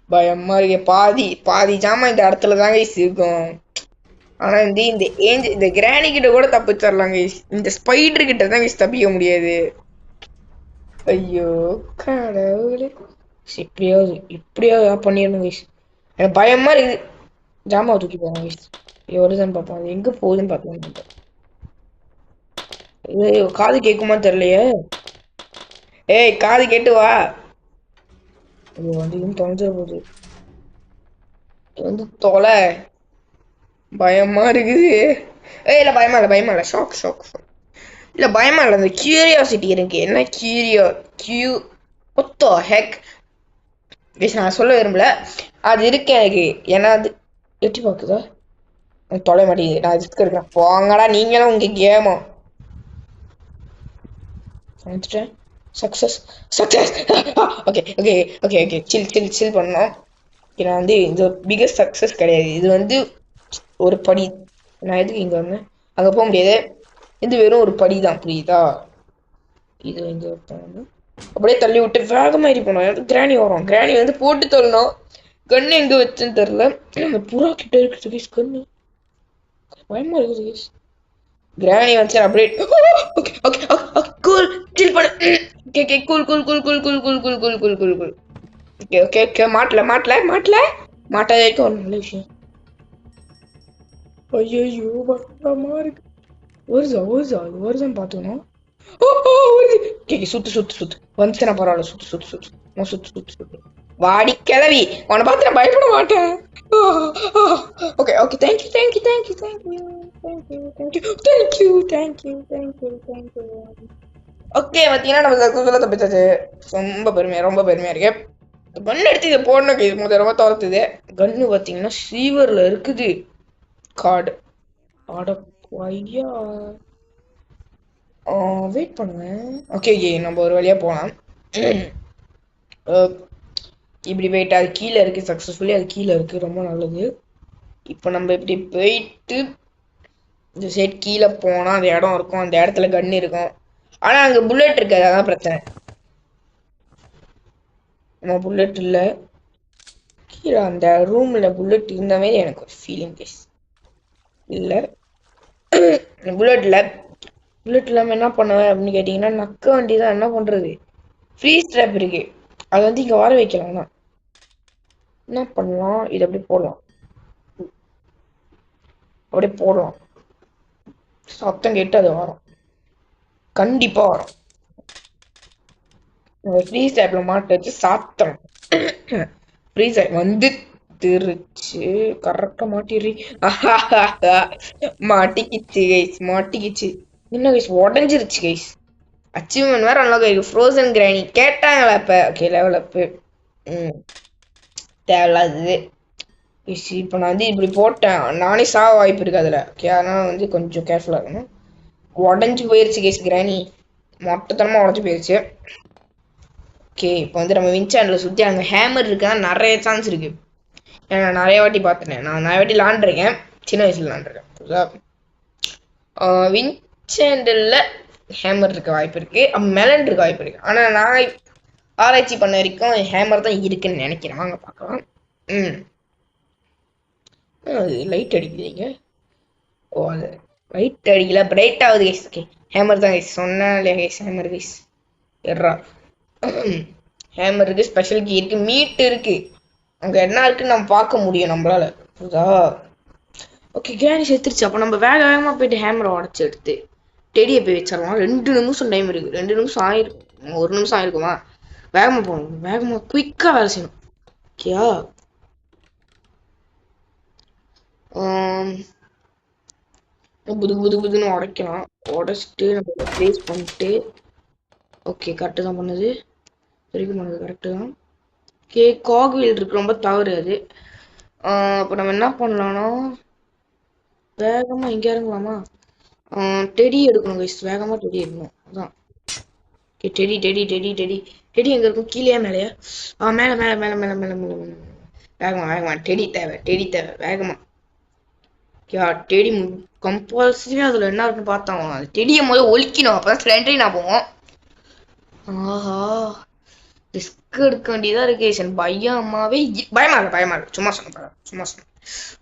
பயமா இருக்கு. பாதி ஜாமான் இந்த இடத்துல தாங்க இருக்கும். ஆனா இந்த கிராணி கிட்ட கூட தப்பிச்சிடலாம் கைஸ், இந்த ஸ்பைடர் கிட்ட தான் கைஸ் தப்பிக்க முடியாது. ஐயோ கடவுளே, எப்படியாவது பண்ணிடணும் கைஸ். எனக்கு பயமா இருக்குது. ஜாமாவை தூக்கி போறேன் கைஸ். எவ்வளவுதான் பார்ப்போம், அது எங்க போகுதுன்னு பார்ப்போம். காது கேட்குமா தெரியலையே. ஏய், காது கேட்டு வா. வந்து தொலைஞ்சிட போகுது. வந்து தொலை. பயமா இருக்குது. இல்ல பயமா இல்ல ஷாக் இல்ல பயமா இல்ல, அந்த கியூரியாசிட்டி இருக்கு. என்ன what the heck நான் சொல்ல விரும்பல, அது இருக்கு எனக்கு. ஏன்னா அது எட்டி பார்க்குதா, தொலை மாட்டேங்குது. நான் ரிஸ்க் இருக்கேன். போங்கடா நீங்களும் உங்க கேமா. வந்துட்டேன். சக்சஸ். ஓகே சில் பண்ணோம். நான் வந்து இது பிகஸ்ட் சக்சஸ் கிடையாது, இது வந்து ஒரு படி. நான் எதுக்கு இங்க வந்தேன், அங்க போக முடியாது. இது வெறும் ஒரு படி தான், புரியுதா? இது இங்க அப்படியே தள்ளி விட்டு வேகமா ஏறி போனோம். கிராணி வரும், கிராணி வந்து போட்டு தள்ளணும். கண்ணு எங்க வச்சேன்னு தெரியல. அந்த புறா கிட்ட இருக்குது கைஸ் கண்ணு. பயமா இருக்குது கைஸ். கிராணி வந்து அப்படியே okay okay okay cool chill பண்ணு. Okay okay cool cool cool cool cool cool cool cool cool cool cool. Okay okay okay மாட்டல மாட்டல மாட்டல மாட்டாத வரைக்கும் ஒரு நல்ல விஷயம். ஐயோ பயமா இருக்கு. வருஷம் பார்த்தோம். சுத்து சுத்து சுத்து வந்துச்சுனா பரவாயில்ல. சுத்து சுத்து சுத்து சுத்து சுத்து சுத்து வாடி கிளவி. உன்னை பார்த்து நான் பயப்பட மாட்டேன். Okay okay thank you thank you thank you thank you thank you thank you thank you thank you thank you. Okay பார்த்தீங்கன்னா நம்ம சக்ஸஸ்ஃபுல்லாக தப்பிச்சாச்சு. ரொம்ப பெருமையா இருக்கு. கன் எடுத்து இதை போடணும் இது முதல் ரொம்ப தோர்த்துது. கன்னு பார்த்தீங்கன்னா சீவரில் இருக்குது. கார்டு ஆட ஐயா வெயிட் பண்ணுங்க. ஓகே ஓகே நம்ம ஒரு வழியாக போகலாம். இப்படி போயிட்டு அது கீழே இருக்குது. சக்ஸஸ்ஃபுல்லி அது கீழே இருக்குது. ரொம்ப நல்லது. இப்போ நம்ம இப்படி போயிட்டு இந்த சைட் கீழே போனால் அந்த இடம் இருக்கும். அந்த இடத்துல கன் இருக்கும். ஆனால் அங்கே புல்லட் இருக்காது. அதான் பிரச்சனை. நம்ம புல்லட் இல்லை. கீழே அந்த ரூமில் புல்லட் இருந்த மாதிரி எனக்கு ஒரு ஃபீலிங் கேஸ் இல்லை. புல்லட் இல்லை. புல்லட் இல்லாமல் என்ன பண்ணுவேன் அப்படின்னு கேட்டிங்கன்னா நக்க வண்டி தான். என்ன பண்ணுறது? ஃப்ரீஸ் ட்ராப் இருக்கு. அதை வந்து இங்கே வர வைக்கலாம். தான் என்ன பண்ணலாம்? இது அப்படி போடலாம். அப்படியே போடலாம். சத்தம் கேட்டு அது வரும். கண்டிப்பாக வரும். ஃப்ரீஸ் ட்ராப்ல மாட்ட வச்சு சாத்தணும். ஃப்ரீஸ் வந்து திருச்சு கரெக்டாக மாட்டிடுறி. மாட்டிக்கிச்சு கைஸ் மாட்டிக்கிச்சு. என்ன கைஸ் உடஞ்சிருச்சு கைஸ். அச்சீவ்மெண்ட் வேற நல்லா கைஸ். ஃப்ரோசன் கிராணி கேட்டாங்களா இப்போ? ஓகே லெவல் அப்பு. தேவையில்லாது. இப்போ நான் வந்து இப்படி போட்டேன். நானே சாக வாய்ப்பு இருக்கு அதில். ஓகே அதனால் வந்து கொஞ்சம் கேர்ஃபுல்லாக இருக்கணும். உடஞ்சி போயிடுச்சு கேஸ் கிராணி. மொட்டத்தனமாக உடஞ்சி போயிடுச்சு. ஓகே இப்போ வந்து நம்ம வின்சாண்டில் சுற்றி அங்கே ஹேமர் இருக்குன்னா நிறைய சான்ஸ் இருக்குது. ஏன்னா நான் நிறைய வாட்டி பார்த்துட்டேன். நான் நிறைய வாட்டி விளாண்டுருக்கேன். சின்ன வயசில் விளாண்டுருக்கேன். புரியுதா? வின்சாண்டில் ஹேமர் இருக்க வாய்ப்பு இருக்குது. மெலன் இருக்க வாய்ப்பு இருக்குது. ஆனால் நான் ஆராய்ச்சி பண்ண வரைக்கும் ஹேமர் தான் இருக்குன்னு நினைக்கிறேன். வாங்க பார்க்கலாம். லைட் அடிக்குதுங்க. ஓ அது லைட் அடிக்கல பிரைட் ஆகுது கைஸ். ஓகே ஹேமர் தான் கைஸ். சொன்னேன் இல்லையா கைஸ் ஹேமர் கைஸ். எட்ரா ஹேமர் இருக்கு. ஸ்பெஷல் கீ இருக்கு. மீட் இருக்கு. அங்கே என்ன இருக்குன்னு நம்ம பார்க்க முடியும் நம்மளால. புரியுதா? ஓகே கிராணி செத்துருச்சு. அப்போ நம்ம வேகமாக போயிட்டு ஹேமரை உடச்சி எடுத்து டெடியை போய் வச்சிடலாம். 2 நிமிஷம் டைம் இருக்கு. 2 நிமிஷம் ஆயிருக்கும். 1 நிமிஷம் ஆயிருக்குமா? வேகமாக போகணும். வேகமாக குயிக்காக வேலை செய்யணும். ஓகேயா? புதுன்னு உடைக்கலாம். உடச்சிட்டு நம்ம ப்ளேஸ் பண்ணிட்டு ஓகே கரெக்டு தான் பண்ணுது. வரைக்கும் பண்ணுது கரெக்டு தான். ஓகே காக்வீல் இருக்கு. ரொம்ப தவறு அது. அப்போ நம்ம என்ன பண்ணலாம்னா வேகமாக இங்கே இறங்கலாமா? டெடி எடுக்கணும் கைஸ். வேகமாக டெடி எடுக்கணும். அதான் okay teddy teddy teddy teddy teddy எங்கே இருக்கும்? கீழே மேலேயா? மேலே மேலே மேலே மேலே மேலே மேலே வேகமா டெடி தேவை. வேகமா டெடி கம்பல்சரி அதில் என்ன இருக்குன்னு பார்த்தோம். அது டெடியை முதல்ல ஒழிக்கணும். அப்போ தான் சிலிண்டரி நான் போவோம். ஆஹா ரிஸ்க் எடுக்க வேண்டியதாக இருக்கு. பயமாவே பயமா இல்லை. சும்மா சொன்னேன்.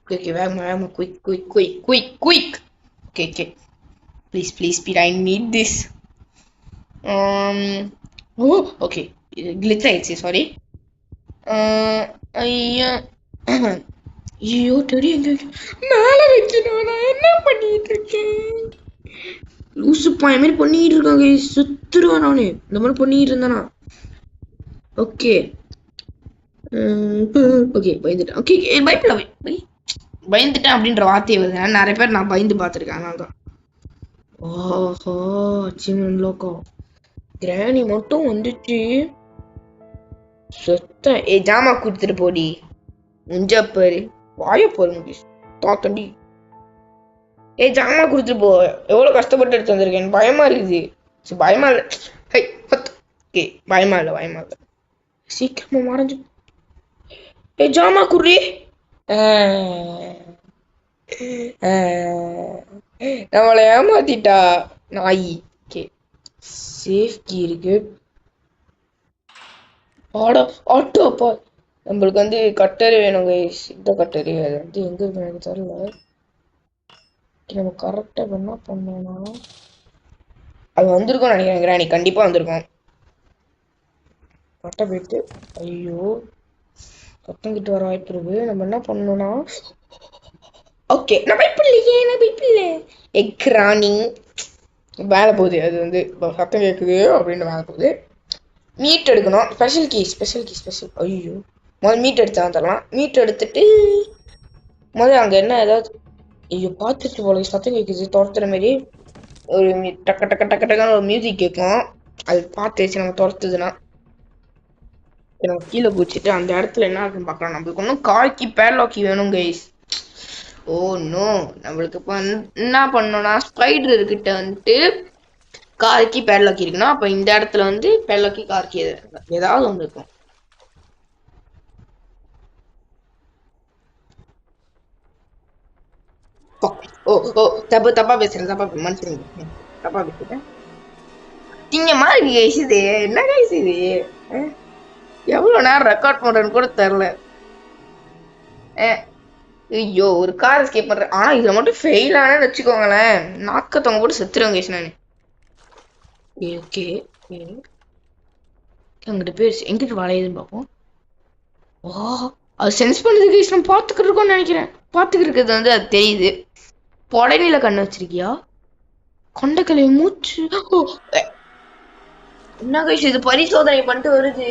ஓகே வேகமா quick. Okay please speed. I need this. Okay இது கிளிச் ஆயிடுச்சு. சாரி. ஐயா ஐயோ டெடி எங்க மேலே வைக்கணும். நான் என்ன பண்ணிட்டு இருக்கேன்? லூசு பாய மாதிரி பண்ணிட்டு இருக்காங்க. சுத்துருவேன் நானு இந்த மாதிரி பண்ணிட்டு இருந்தேனா. ஓகே பயந்துட்டேன். ஓகே பயப்படல. பயந்துட்டேன் அப்படின்ற வார்த்தையை வருது. நிறைய பேர் நான் பயந்து பார்த்துருக்கேன். அதனால தான். ஓஹோ அச்சீவ்மெண்ட் லோக்கம். கிராணி மட்டும் வந்துச்சு. சொத்த ஜாமா கொடுத்துட்டு போடி. முஞ்சப்பாரு வாய பாருங்க தாத்தண்டி. ஜாமா கொடுத்துட்டு போ. எவ்வளோ கஷ்டப்பட்டு எடுத்து வந்திருக்கேன். பயமா இருக்குது. பயமா இல்லை. பயமா இல்லை. சீக்கிரமா மறைஞ்சு ஜாமா குடி. நம்மளை ஏமாத்திட்டா நாய். சேஃப் கீ இருக்கு. ஆட்டோ நம்மளுக்கு வந்து கட்டரி வேணும் கைஸ். இந்த கட்டரி அது வந்து எங்க இருக்கு எனக்கு தெரியல. நம்ம கரெக்டா என்ன பண்ணோம்னா அது வந்திருக்கும் நினைக்கிறேன். கிராணி கண்டிப்பா வந்திருக்கும். கரெக்டா போயிட்டு ஐயோ சத்தம் கிட்ட வர வாய்ப்பு இருக்கு. நம்ம என்ன பண்ணணும்னா ஓகே நான் பயப்பில்லையே எக் ராணி மேலே போகுது. அது வந்து சத்தம் கேட்குது அப்படின்னு மேலே போகுது. மீட் எடுக்கணும். ஸ்பெஷல் ஐயோ முதல்ல மீட் எடுத்து வந்துடலாம். மீட் எடுத்துட்டு முதல்ல அங்கே என்ன ஏதாவது ஐயோ பார்த்துட்டு போல சத்தம் கேட்குது துரத்துற மாதிரி. ஒரு டக்க டக்க டக்க டக்குன்னு ஒரு மியூசிக் கேட்கும். அது பார்த்துச்சு நம்ம துரத்துதுன்னா நம்ம கீழே குச்சிட்டு அந்த இடத்துல என்ன இருக்குன்னு பார்க்கலாம். நம்மளுக்கு ஒன்றும் காய்க்கு பேர்லாக்கி வேணும் கைஸ். ஓ நோ நம்மளுக்கு இப்போ என்ன பண்ணோம்னா ஸ்பைடர் கிட்ட வந்துட்டு கார்க்கி பேட்லாக்கி இருக்குன்னா அப்போ இந்த இடத்துல வந்து பேட்லாக்கி கார்க்கி ஏதாவது ஒன்று இருக்கும். ஓ ஓ தப்பா பேசுறேன் மனுஷன் தப்பா பேசுறேன். திங்கமா இருக்கு கைஸ் இது. என்ன கைஸ் இது? எவ்வளவு நேரம் ரெக்கார்ட் பண்றேன்னு கூட தெரியல. ஐயோ ஒரு கார் எஸ்கேப் பண்றேன். ஆனா இதுல மட்டும் ஃபெயில் ஆனேன்னு வச்சுக்கோங்களேன் நாக்கத்தவங்க கூட செத்துருவாங்க கைஸ். நான் ஓகே அங்கிட்ட போயிடுச்சு. எங்கிட்டு வளையுதுன்னு பார்ப்போம். வா அது சென்ஸ் பண்ணுது கைஸ். நம்ம பார்த்துக்கிட்டு இருக்கோம்னு நினைக்கிறேன். பார்த்துக்கிட்டு இருக்கிறது வந்து அது தெரியுது. புடவையில கண்ணு வச்சிருக்கியா? கொண்டக்கலை மூச்சு. என்ன கைஸ் இது பரிசோதனை பண்ணிட்டு வருது.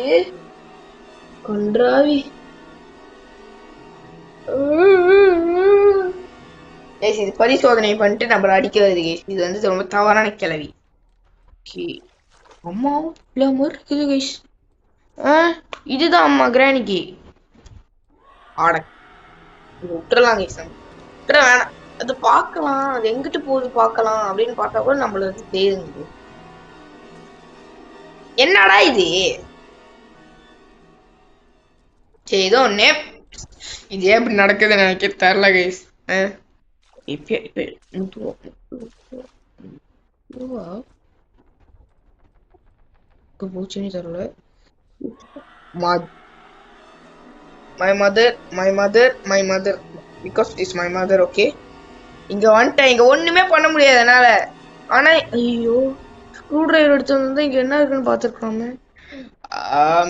கொன்றாவி கைஸ் இது பரிசோதனை பண்ணிட்டு நம்மள அடிக்க வருது கைஸ். இது வந்து ரொம்ப தவறான கிளவி. அம்மாவும் இல்லாம இருக்குது கைஸ். இதுதான் அம்மா கிராணிக்கு ஆட விட்டுறலாம் கைஸ். விட்டுற வேணாம். அது பார்க்கலாம். அது எங்கிட்டு போகுது பார்க்கலாம் அப்படின்னு பார்த்தா கூட நம்மள வந்து தெரியுது. என்னடா இது? சரி ஏதோ ஒன்னே இது எப்படி நடக்குதுன்னு எனக்கு தெரியல கைஸ். போச்சுன்னு தெரியல. my mother because it is my mother. Okay இங்க வந்துட்டேன். இங்க ஒண்ணுமே பண்ண முடியாது என்னால. ஆனா ஐயோ ஸ்க்ரூ டிரைவர் எடுத்து வந்து இங்க என்ன இருக்குன்னு பாத்துருக்கோமே.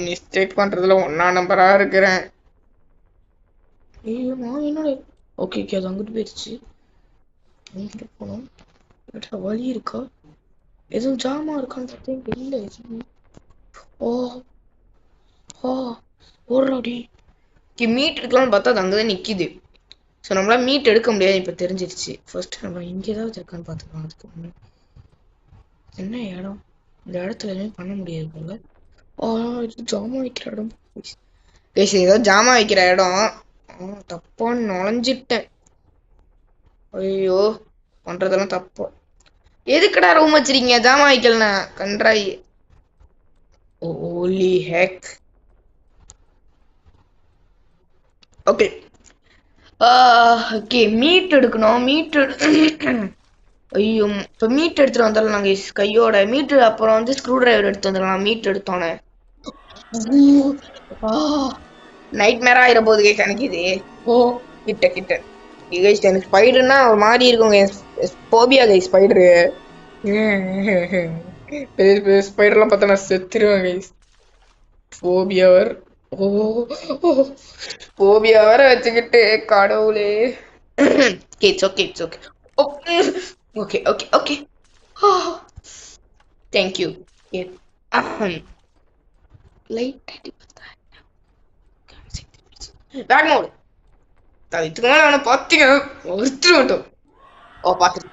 மிஸ்டேக் பண்றதுல ஒன்னா நம்பரா இருக்கிறேன். ஐயோ நான் என்னோட ஓகே அது அங்கிட்டு போயிடுச்சு. எங்கிட்ட போனோம். வழி இருக்கா? எதுவும் ஜாமா இருக்கான்னு பார்த்தேன். இல்லை ஓ ஓ ஓடுறாடி. மீட் எடுக்கலாம்னு பார்த்தா அது அங்கதான் நிக்குது. ஸோ நம்மளால மீட் எடுக்க முடியாது இப்போ தெரிஞ்சிருச்சு. ஃபர்ஸ்ட் நம்ம இங்கே ஏதாவது இருக்கான்னு பார்த்துக்கலாம். அதுக்கு முன்னாடி என்ன இடம்? இந்த இடத்துல எதுவும் பண்ண முடியாது போல. இது ஜாமா வைக்கிற இடம். ஏதோ ஜாமா வைக்கிற இடம். தப்பா நுழைஞ்சிட்டேன். ஐயோ பண்றதெல்லாம் தப்பா. எதுக்குடா ரூம் வச்சிருக்கீங்க ஜாமா வைக்கலண்ணா கன்றாய். ஓலி ஹேக். ஓகே ஓகே மீட் எடுக்கணும். ஐயோ இப்போ மீட் எடுத்துட்டு வந்துடலாம் நாங்கள் கையோட மீட்டு. அப்புறம் வந்து ஸ்க்ரூ டிரைவர் எடுத்து வந்துடலாம். மீட் எடுத்தோன்னே நைட் மேரா ஆயிர போது கைஸ் எனக்கு இது. கிட்ட கைஸ் எனக்கு ஸ்பைடர்னா ஒரு மாதிரி இருக்குங்க. Phobia guys spider. பெரிய ஸ்பைடர்லாம் பார்த்தா நான் செத்துருவேன் கைஸ். போபியாவர் போபியா வேற வச்சுக்கிட்டு கடவுளே. Okay thank you. பேக் மோடு இதுக்கு மேலே அவனை பார்த்தீங்க ஒருத்தர் மட்டும். ஓ பார்த்துட்டு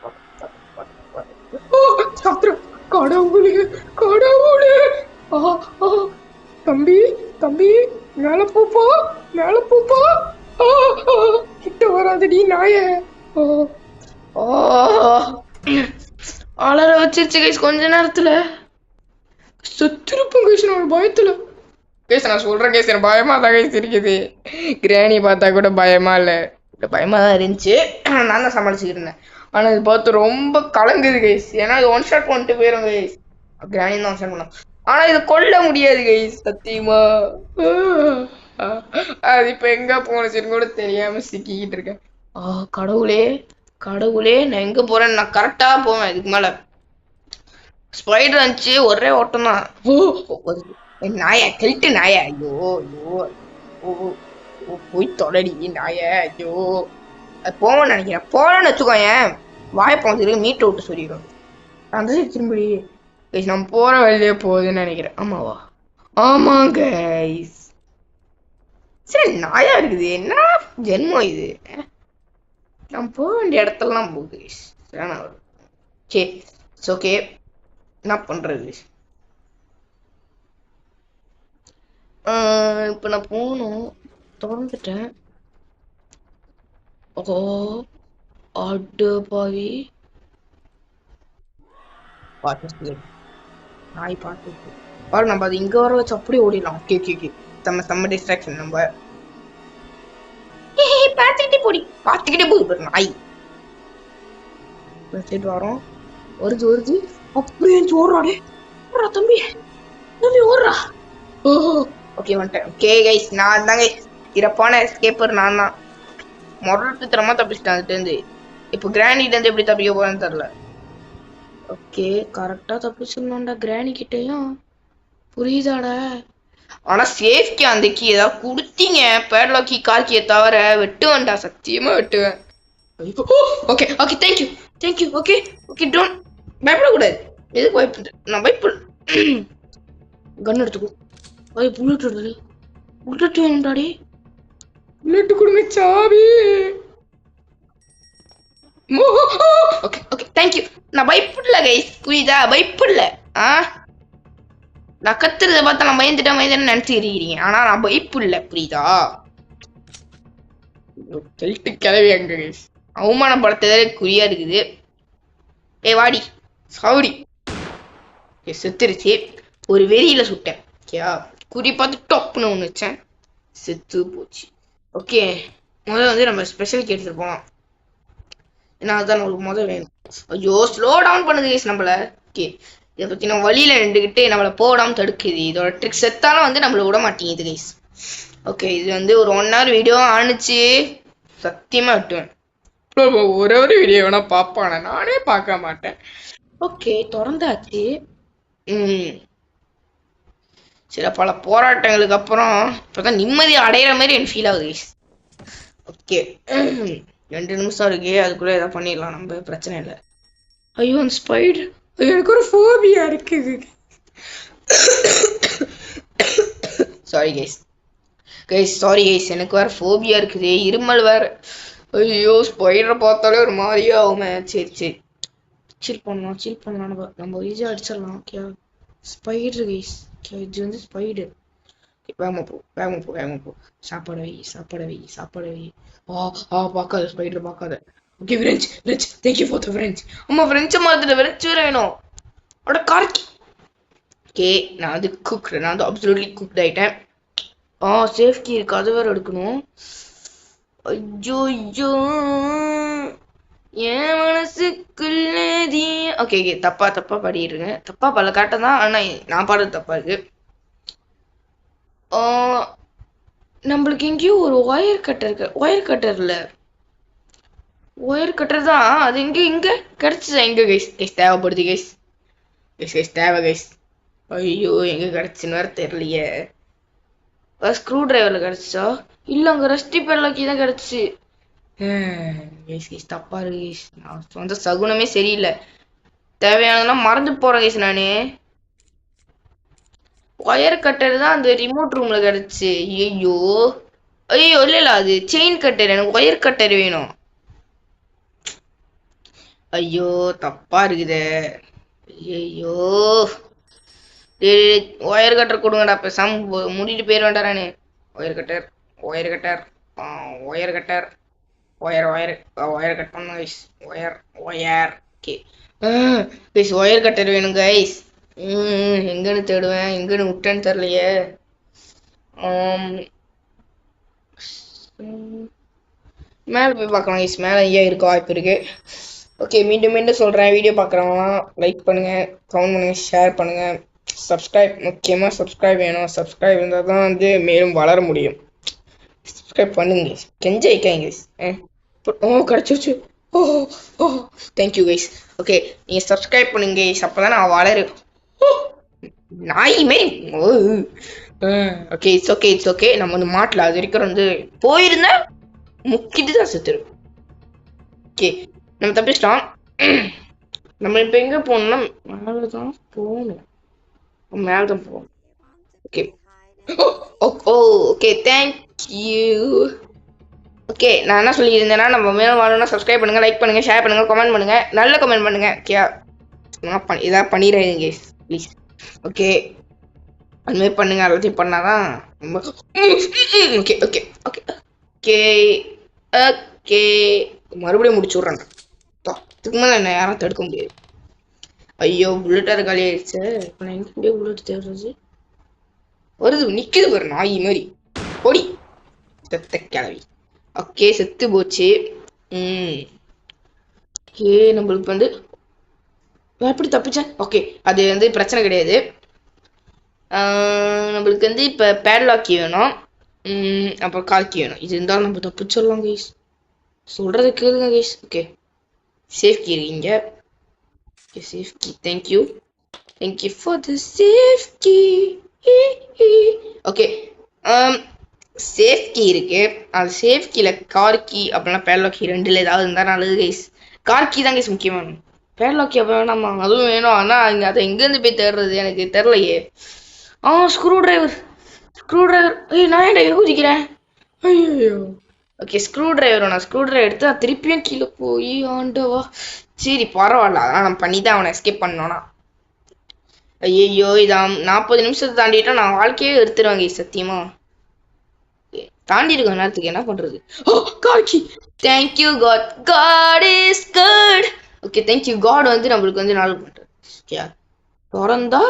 கடவுளே தம்பி மேல பூப்பா கிட்ட வராதடி நாய. அலற வச்சிருச்சு கைஸ். கொஞ்ச நேரத்துல செத்துருப்போம் கைஸ். நான் பயத்துல கைஸ் நான் சொல்றேன் கைஸ் எனக்கு பயமா தான் கைஸ் இருக்குது. கிராணி பார்த்தா கூட பயமா இல்லை. பயமா தான் இருந்துச்சு. நான் தான் சமாளிச்சுக்கிட்டு இருந்தேன். ஆனா இது பார்த்து ரொம்ப கலங்குது கைஸ். ஏன்னா இது ஒன் ஷாட் பண்ணிட்டு போயிடும் கைஸ். கிராணி தான் ஒன் ஷாட் பண்ணோம். ஆனா இது கொல்ல முடியாது கைஸ் சத்தியமா. அது இப்ப எங்க போனுச்சுன்னு கூட தெரியாம சிக்கிக்கிட்டு இருக்கேன். கடவுளே கடவுளே, நான் எங்க போறேன்? நான் கரெக்டா போவேன். இதுக்கு மேல ஸ்பைடர் இருந்துச்சு, ஒரே ஓட்டம் தான். நாயா கெல்ட்டு நாயா, ஐயோ ஐயோ போய் தொடடி நாய, ஐயோ. அது போவேன்னு நினைக்கிறேன். போறேன்னு வச்சுக்கோயேன், வாய போங்க மீட்டை விட்டு சொல்லிடும். அந்த சைடு திரும்பி நம்ம போற வழியே போகுதுன்னு நினைக்கிறேன். ஆமாவா? ஆமாங்க. சரி, நாயா இருக்குது. என்ன ஜென்மம் இது? நம்ம போக வேண்டிய இடத்துலலாம் போகுது. சரி, ஓகே. என்ன பண்றது? இப்ப நான் போகணும். திறந்துட்டேன். ஓ அடு பாவி, பார்த்து நாய் பார்த்து பாரு. நம்ம அது இங்க வர வச்சு அப்படியே ஓடிடலாம். Okay okay okay. செம்ம டிஸ்ட்ராக்ஷன். நம்ம பார்த்துக்கிட்டே போகுது நாய். சைடு வரோம். வருது அப்படியே ஓடுறாடே. தம்பி ஓடுறா. ஓஹோ ஓகே, வந்துட்டேன். ஓகே கைஸ், நான் தாங்க சிறப்பான எஸ்கேப்பர். நான் தான் மொரட்டுத்தனமா தப்பிச்சிட்டேன் அதுலேருந்து. இப்போ கிராணிலேருந்து எப்படி தப்பிக்க போறேன்னு தெரியல. ஓகே, கரெக்டா தப்பிச்சிடணும்டா கிராணி கிட்டையும். புரியுதாடா? ஆனா சேஃப்கி அந்த கீ ஏதாவது கொடுத்தீங்க, பேட்லாக் கீ, கார் கீயை தவிர வெட்டுவேன்டா, சத்தியமா வெட்டுவேன். Okay okay, thank you. Okay okay, don't பயப்படக்கூடாது. எதுக்கு பயப்படுறேன்? நான் பயப்பட கன் எடுத்துக்கோ. புல்லட் வேணும்டாடி. புல்லட் கொடுங்க சாவி. Okay okay, thank you. நான் பயப்படல கைஸ், புரியுதா? பயப்படல. நான் கத்துறத பார்த்தா நான் பயந்துட்டேன்னு நினைச்சுக்கிறீங்க. ஆனா நான் பயப்படல, புரியுதா? கிளவி அங்க கைஸ் அவமானப்படுத்ததே குறியா இருக்குது. வாடி சாவடி. செத்துருச்சு. ஒரு வெறியில சுட்டேன். ஓகேயா? குறி பார்த்து டொப்னு ஒன்று வச்சேன், செத்து போச்சு. ஓகே, முதல்ல நம்ம ஸ்பெஷல் எடுத்துட்டு போகலாம். ஏன்னா அதுதான் நம்மளுக்கு முதல் வேணும். ஐயோ, ஸ்லோ டவுன் பண்ணுது கைஸ் நம்மள. ஓகே, இதை பத்தி நம்ம வழியில நின்றுக்கிட்டு நம்மளை போடாம தடுக்குது. இதோட ட்ரிக் செத்தாலும் நம்மள விட மாட்டேங்குது கைஸ். ஓகே, இது ஒரு 1 hour வீடியோ ஆனிச்சு. சத்தியமா விட்டுவேன். ஒரே ஒரு வீடியோ வேணா பாப்பான, நானே பார்க்க மாட்டேன். ஓகே, திறந்தாச்சு. சில பல போராட்டங்களுக்கு அப்புறம் இப்பதான் நிம்மதி அடையிற மாதிரி எனக்கு ஃபீல் ஆகுது. ஓகே, 2 நிமிஷம் இருக்கு, அதுக்குள்ள ஏதாவது பண்ணிடலாம், நம்ம பிரச்சனை இல்லை. ஐயோ, அந்த ஸ்பைடர், எனக்கு ஒரு ஃபோபியா இருக்குது. சாரி கைஸ், எனக்கு வேற ஃபோபியா இருக்குது, இருமல் வேற. ஐயோ, ஸ்பைடரை பார்த்தாலே ஒரு மாதிரியா ஆகுமே. சரி, சில் பண்ணலாம். நம்ம ஈஸியா அடிச்சிடலாம். Okay, spider guys. இது ஸ்பைடர். வேகமா போ. சாப்பாடு வை. பார்க்காத ஸ்பைடர், பார்க்காத. Okay, French, thank you for the French. அம்மா, ஃப்ரெஞ்சை மாதிரி ஃப்ரெஞ்ச் வேற வேணும். அட கார்க்கி. ஓகே, நான் நான் அப்சல்யூட்லி குக்ட் ஆயிட்டேன். சேஃப்கி இருக்கு, அது வேற எடுக்கணும். ஐயோ, என் மனசுக்குள்ளே. ஓகே, தப்பா பாடிடுங்க. தப்பா பல காட்டம் தான், ஆனா நான் பாடுறது தப்பா இருக்கு. நம்மளுக்கு எங்கேயும் ஒரு ஒயர் கட்டர் இருக்கு. ஒயர் கட்டர் தான் அது. இங்க கிடைச்சதா? எங்க கைஸ் தேவைப்படுது கைஸ் தேவை கைஸ். ஐயோ, எங்க கிடைச்சுன்னு வேற தெரியலையே. ஸ்க்ரூ டிரைவர்ல கிடைச்சா? இல்ல, அங்க ரஸ்டி பெர்லாக்கி தான் கிடைச்சு. தப்பா இருக்கு கைஸ். நான் சொந்த சகுனமே சரியில்லை. தேவையானதெல்லாம் மறந்து போறேன் கைஸ் நானு. ஒயர் கட்டர் தான் அந்த ரிமோட் ரூம்ல கிடைச்சு. ஐயோ இல்ல, அது செயின் கட்டர். எனக்கு ஒயர் கட்டர் வேணும். ஐயோ, தப்பா இருக்குதே. ஐயோ, ஒயர் கட்டர் கொடுங்கடா, பேசாம முடிட்டு போயிட வேண்டாரானே. ஒயர் கட்டர் ஒயர் கட் பண்ணுங்க guys. Wire. Okay guys, wire cutter வேணும் கைஸ். எங்கன்னு தேடுவேன், எங்கன்னு விட்டேன்னு தெரியலையே. மேலே போய் பார்க்கலாம் கைஸ். மேலே ஏன் இருக்க வாய்ப்பு இருக்கு. ஓகே, மீண்டும் சொல்றேன், வீடியோ பார்க்குறவங்க லைக் பண்ணுங்க, கமெண்ட் பண்ணுங்க, ஷேர் பண்ணுங்க, சப்ஸ்கிரைப். முக்கியமாக சப்ஸ்கிரைப் வேணும். சப்ஸ்கிரைப் இருந்தால் தான் மேலும் வளர முடியும். சப்ஸ்கிரைப் பண்ணுங்க கைஸ். கெஞ்ச வைக்காங்க கைஸ். கிடச்சிருச்சு. Oh oh thank you guys. Okay நீங்கள் சப்ஸ்கிரைப் பண்ணுங்க கைஸ். அப்போ தான் நான் வளரு. நாயுமே. Okay it's okay. நம்ம வந்து மாட்டல அது வரைக்கும் வந்து போயிருந்தா முக்கிட்டு தான் செத்துரும். ஓகே நம்ம தப்பிச்சிட்டோம். நம்ம இப்போ எங்கே போகணும்னா மேலே தான் போகணும். மேலே தான் போகணும். ஓகே ஓ ஓகே தேங்க்யூ. ஓகே நான் என்ன சொல்லியிருந்தேன்னா நம்ம மேலும் வாழணும்னா சப்ஸ்கிரைப் பண்ணுங்கள், லைக் பண்ணுங்கள், ஷேர் பண்ணுங்கள், கமெண்ட் பண்ணுங்கள், நல்ல கமெண்ட் பண்ணுங்கள். ஓகே இதாக பண்ணிடுறேங்க ப்ளீஸ். ஓகே அதுமாதிரி பண்ணுங்க. எல்லாத்தையும் பண்ணாதான் ரொம்ப okay okay okay okay okay மறுபடியும் முடிச்சு விட்றேன். இதுக்கு மேலே என்ன யாரும் தடுக்க முடியாது. ஐயோ புல்லட்டாக காலி ஆயிடுச்சு. இப்போ நான் எங்கே புல்லட் தேடுறது வருது நிற்குது பாரு நாய் மாதிரி. ஓடி செத்த கிளவி. ஓகே செத்து போச்சு. ஓகே நம்மளுக்கு வந்து எப்படி தப்பிச்சேன். ஓகே அது வந்து பிரச்சனை கிடையாது. நம்மளுக்கு வந்து இப்போ பேட்லாக்கி வேணும், அப்புறம் கால்கி வேணும். இது இருந்தாலும் நம்ம தப்பிச்சிடலாம் கைஸ். சொல்கிறது கேளுங்க கைஸ். ஓகே சேஃப் கீ இருக்கீங்க. Okay safe key thank you for the safe key. Okay safe key இருக்கு. அது சேஃப் கீழ கார் கீ அப்படின்னா பேட்லாக் கீ ரெண்டுல ஏதாவது இருந்தால் நல்லது கைஸ். கார் கீ தான் கைஸ் முக்கியமான. பேட்லாக் கீ அப்போ வேணாமா? அதுவும் வேணும். ஆனால் அங்கே அதை எங்கேருந்து போய் தேடுறது எனக்கு தெரிலையே. Screw driver. நான் ஏன்டா யோசிக்கிறேன். ஐயோ ஓகே ஸ்க்ரூ டிரைவர். நான் ஸ்க்ரூ டிரைவர் எடுத்து நான் திருப்பியும் கீழே போய் ஆண்டவா. சரி பரவாயில்ல, அதெல்லாம் நம்ம பண்ணி தான் அவனை எஸ்கேப் பண்ணோன்னா. ஐயோ இதான் 40 நிமிஷத்தை தாண்டிட்டா நான் வாழ்க்கையே எடுத்துருவாங்க சத்தியமா. தாண்டி இருக்க நேரத்துக்கு என்ன பண்றது. காட்சி thank you God. God is good. Okay thank you God வந்து நம்மளுக்கு வந்து நாள் பண்றது. ஓகே திறந்தா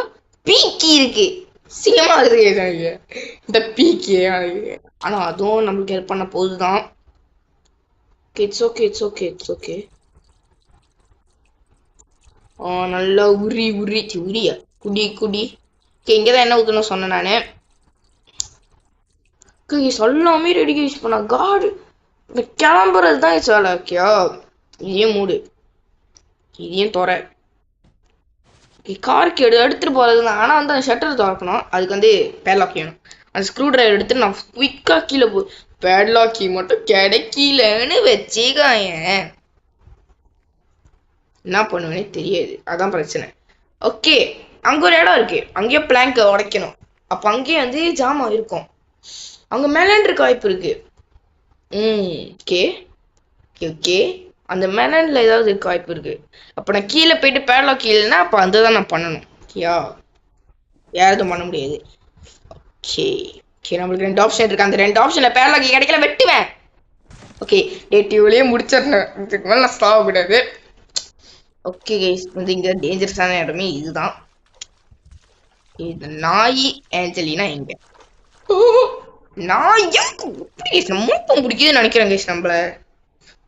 பீக்கி இருக்கு. சிங்கமா இருக்கு இந்த பீக்கி. ஆனா அதுவும் நம்மளுக்கு ஹெல்ப் பண்ண போதுதான். It's okay. நல்லா உரியா குடி. இங்கதான் என்ன ஊத்தணும் சொன்னேன் நானு. சொல்லாமே ரெடி யூஸ் பண்ண காடு இந்த கிளம்புறது தான் வேலை. ஓகேயா இதையும் மூடு, இதையும் துறை. காருக்கு எடுத்துட்டு போறது தான். ஆனா வந்து அந்த ஷட்டர் திறக்கணும். அதுக்கு வந்து பேட்லாக் வேணும். அந்த ஸ்க்ரூ டிரைவர் எடுத்து நான் குயிக்கா கீழே போ. பேட்லாக் கீ மட்டும் கிடைக்கலன்னு வச்சுக்காய என்ன பண்ணுவேனே தெரியாது. அதான் பிரச்சனை. ஓகே அங்க ஒரு இடம் இருக்கு. அங்கேயே பிளாங்க உடைக்கணும். அப்ப அங்கேயே வந்து ஜாமா இருக்கும். அங்க மேலன் இருக்க வாய்ப்பு இருக்கு. ஓகே அந்த மேலன்ல ஏதாவது இருக்க வாய்ப்பு இருக்கு. அப்ப நான் கீழே போயிட்டு பேட்லாக் கீழேன்னா அப்ப அந்த தான் நான் பண்ணணும். ஓகேயா யாரும் பண்ண முடியாது. ஓகே நம்மளுக்கு 2 ஆப்ஷன் இருக்கு. அந்த 2 ஆப்ஷன்ல பேட்லாக் கிடைக்கல வெட்டுவேன். ஓகே டேட்டிவ்லயே முடிச்சிடணும். இதுக்கு மேல நான் சாவ கூடாது. ஓகே கைஸ் வந்து இங்க டேஞ்சரஸான இடமே இதுதான். இது நாய் ஏஞ்சலினா எங்க நாய் மூப்பம் பிடிக்குதுன்னு நினைக்கிறேன் கைஸ். நம்மள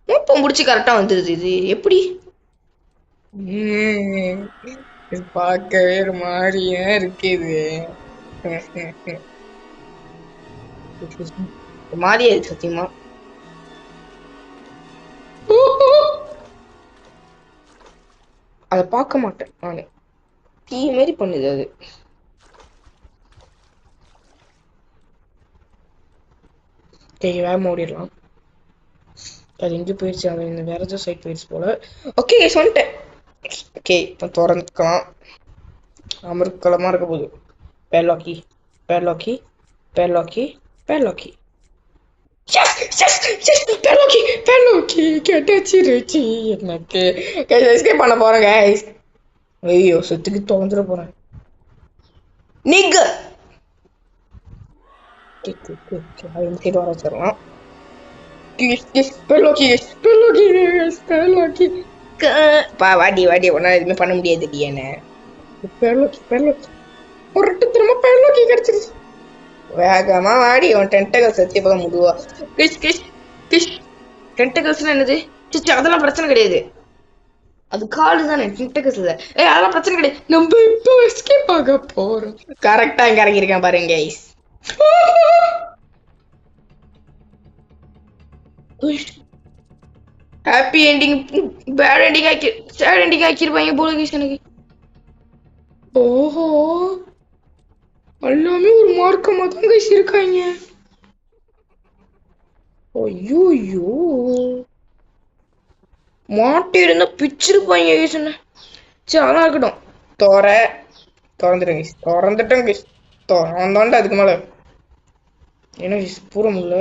மூப்பம் பிடிச்சி கரெக்டா வந்துருது. இது எப்படி பார்க்கவே ஒரு மாதிரியா இருக்குது. மாதிரியா இருக்கு சத்தியமா. அதை பார்க்க மாட்டேன் நானு. தீ மாரி பண்ணுது அது. வேகமா ஓடிடலாம். அது எங்கே போயிடுச்சு. அது இந்த வேற ஏதோ சைட் போயிடுச்சு போல. ஓகே சொல்லிட்டேன். ஓகே இப்போ திறந்துக்கலாம். அமர்க்கலமா இருக்க போகுது. பேட்லாக்கி கிடைச்சிருச்சு எனக்கு. எஸ்கேப் பண்ண போறேன் கைஸ். ஐயோ சுத்துக்கு திறந்துட போறேன். நீங்க வர வச்சிடலாம். வாடி ஒன்னா எதுவுமே பண்ண முடியாது. என்ன திரும்ப பேட்லாக்கி கிடைச்சிருச்சு. வேகமா வாடி. அவன் டென்டகல்ஸ் வச்சு போக முடுவா. டென்டகல்ஸ்னா என்னது? அதெல்லாம் பிரச்சனை கிடையாது. அது காடு தானே டென்டகல்ஸ் இல்ல. அதெல்லாம் பிரச்சனை கிடையாது. நம்ம இப்போ எஸ்கேப் ஆக போறோம். கரெக்டா இங்க இறங்கியிருக்கேன் பாருங்க guys. Happy ending bad ending ஆக்கி சேட் எண்டிங் ஆக்கிருப்பாங்க போல கைஸ் எனக்கு. ஓஹோ எல்லாமே ஒரு மார்க்கமாக தான் கைஸ் இருக்காங்க. ஐயோ மாட்டி இருந்தா பிச்சிருப்பாங்க கைஸ் என்ன. சரி அதெல்லாம் இருக்கட்டும். திறந்துட்டேன் கைஸ், திறந்துட்டேன் கைஸ், திறந்தாண்டா அதுக்கு மேலே என்ன கைஸ் பூர முடியல.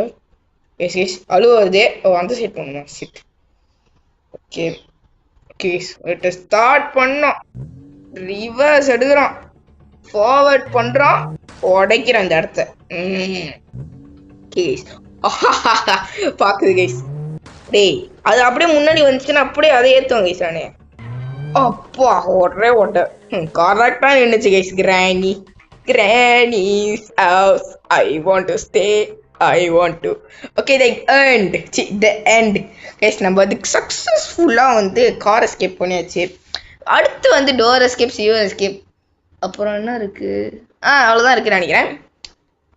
S guys அழுவாதே. ஓ அந்த சைட் பண்ணுமா சிட். ஓகே கைஸ் ஸ்டார்ட் பண்ணோம். ரிவர்ஸ் எடுக்கிறான், ஃபார்வர்ட் பண்றான், உடைக்கிறான் இந்த இடத்த. கேஸ் பாக்குது கைஸ். டேய் அது அப்படியே முன்னாடி வந்துச்சுன்னா அப்படியே அதை ஏத்துவோம் கைஸ். நானே அப்பா ஒரே ஓட்ட கரெக்டா நின்னுச்சு guys. Granny's house I want to stay I want to. Okay the end the end guys. நம்ம அதுக்கு சக்ஸஸ்ஃபுல்லாக வந்து கார் எஸ்கேப் பண்ணியாச்சு. அடுத்து வந்து டோர் எஸ்கேப், சிவர் எஸ்கேப், அப்புறம் என்ன இருக்கு? அவ்வளோதான் இருக்குன்னு நினைக்கிறேன்.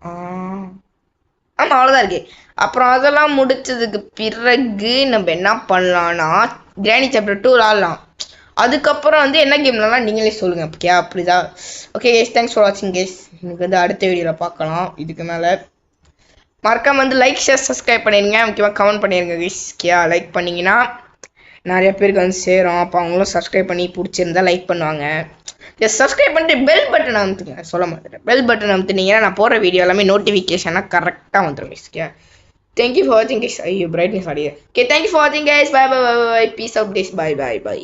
ஆமாம் அவ்வளோதான் இருக்கு. அப்புறம் அதெல்லாம் முடிச்சதுக்கு பிறகு நம்ம என்ன பண்ணலாம்னா கிரானி சாப்டர் 2 விளாட்லாம். அதுக்கப்புறம் வந்து என்ன கேம்லாம் நீங்களே சொல்லுங்கள். ஓகே அப்படிதான். ஓகே கேஸ் தேங்க்ஸ் ஃபார் வாட்சிங் கேஸ். எனக்கு வந்து அடுத்த வீடியோவில் பார்க்கலாம். இதுக்கு மேலே மறக்காம வந்து லைக் ஷேர் சப்ஸ்கிரைப் பண்ணிடுங்க. முக்கியமாக கமெண்ட் பண்ணிடுங்க கேஸ். ஓகே லைக் பண்ணிங்கன்னா நிறைய பேருக்கு வந்து சேரும். அப்போ அவங்களும் சப்ஸ்கிரைப் பண்ணி பிடிச்சிருந்தா லைக் பண்ணுவாங்க. ஜஸ்ட் சப்ஸ்கிரைப் பண்ணிட்டு பெல் பட்டன் அமுத்துங்க. சொல்ல மாட்டேன், பெல் பட்டன் அமுத்துனீங்கன்னா நான் போடுற வீடியோ எல்லாமே நோட்டிஃபிகேஷனாக கரெக்டாக வந்துடும் கைஸ். ஓகே தேங்க்யூ ஃபார் வாட்சிங் கைஸ். ஐயோ brightness audio. Okay thank you for வாட்சிங் guys. Bye bye bye bye. Peace of days. Bye bye by.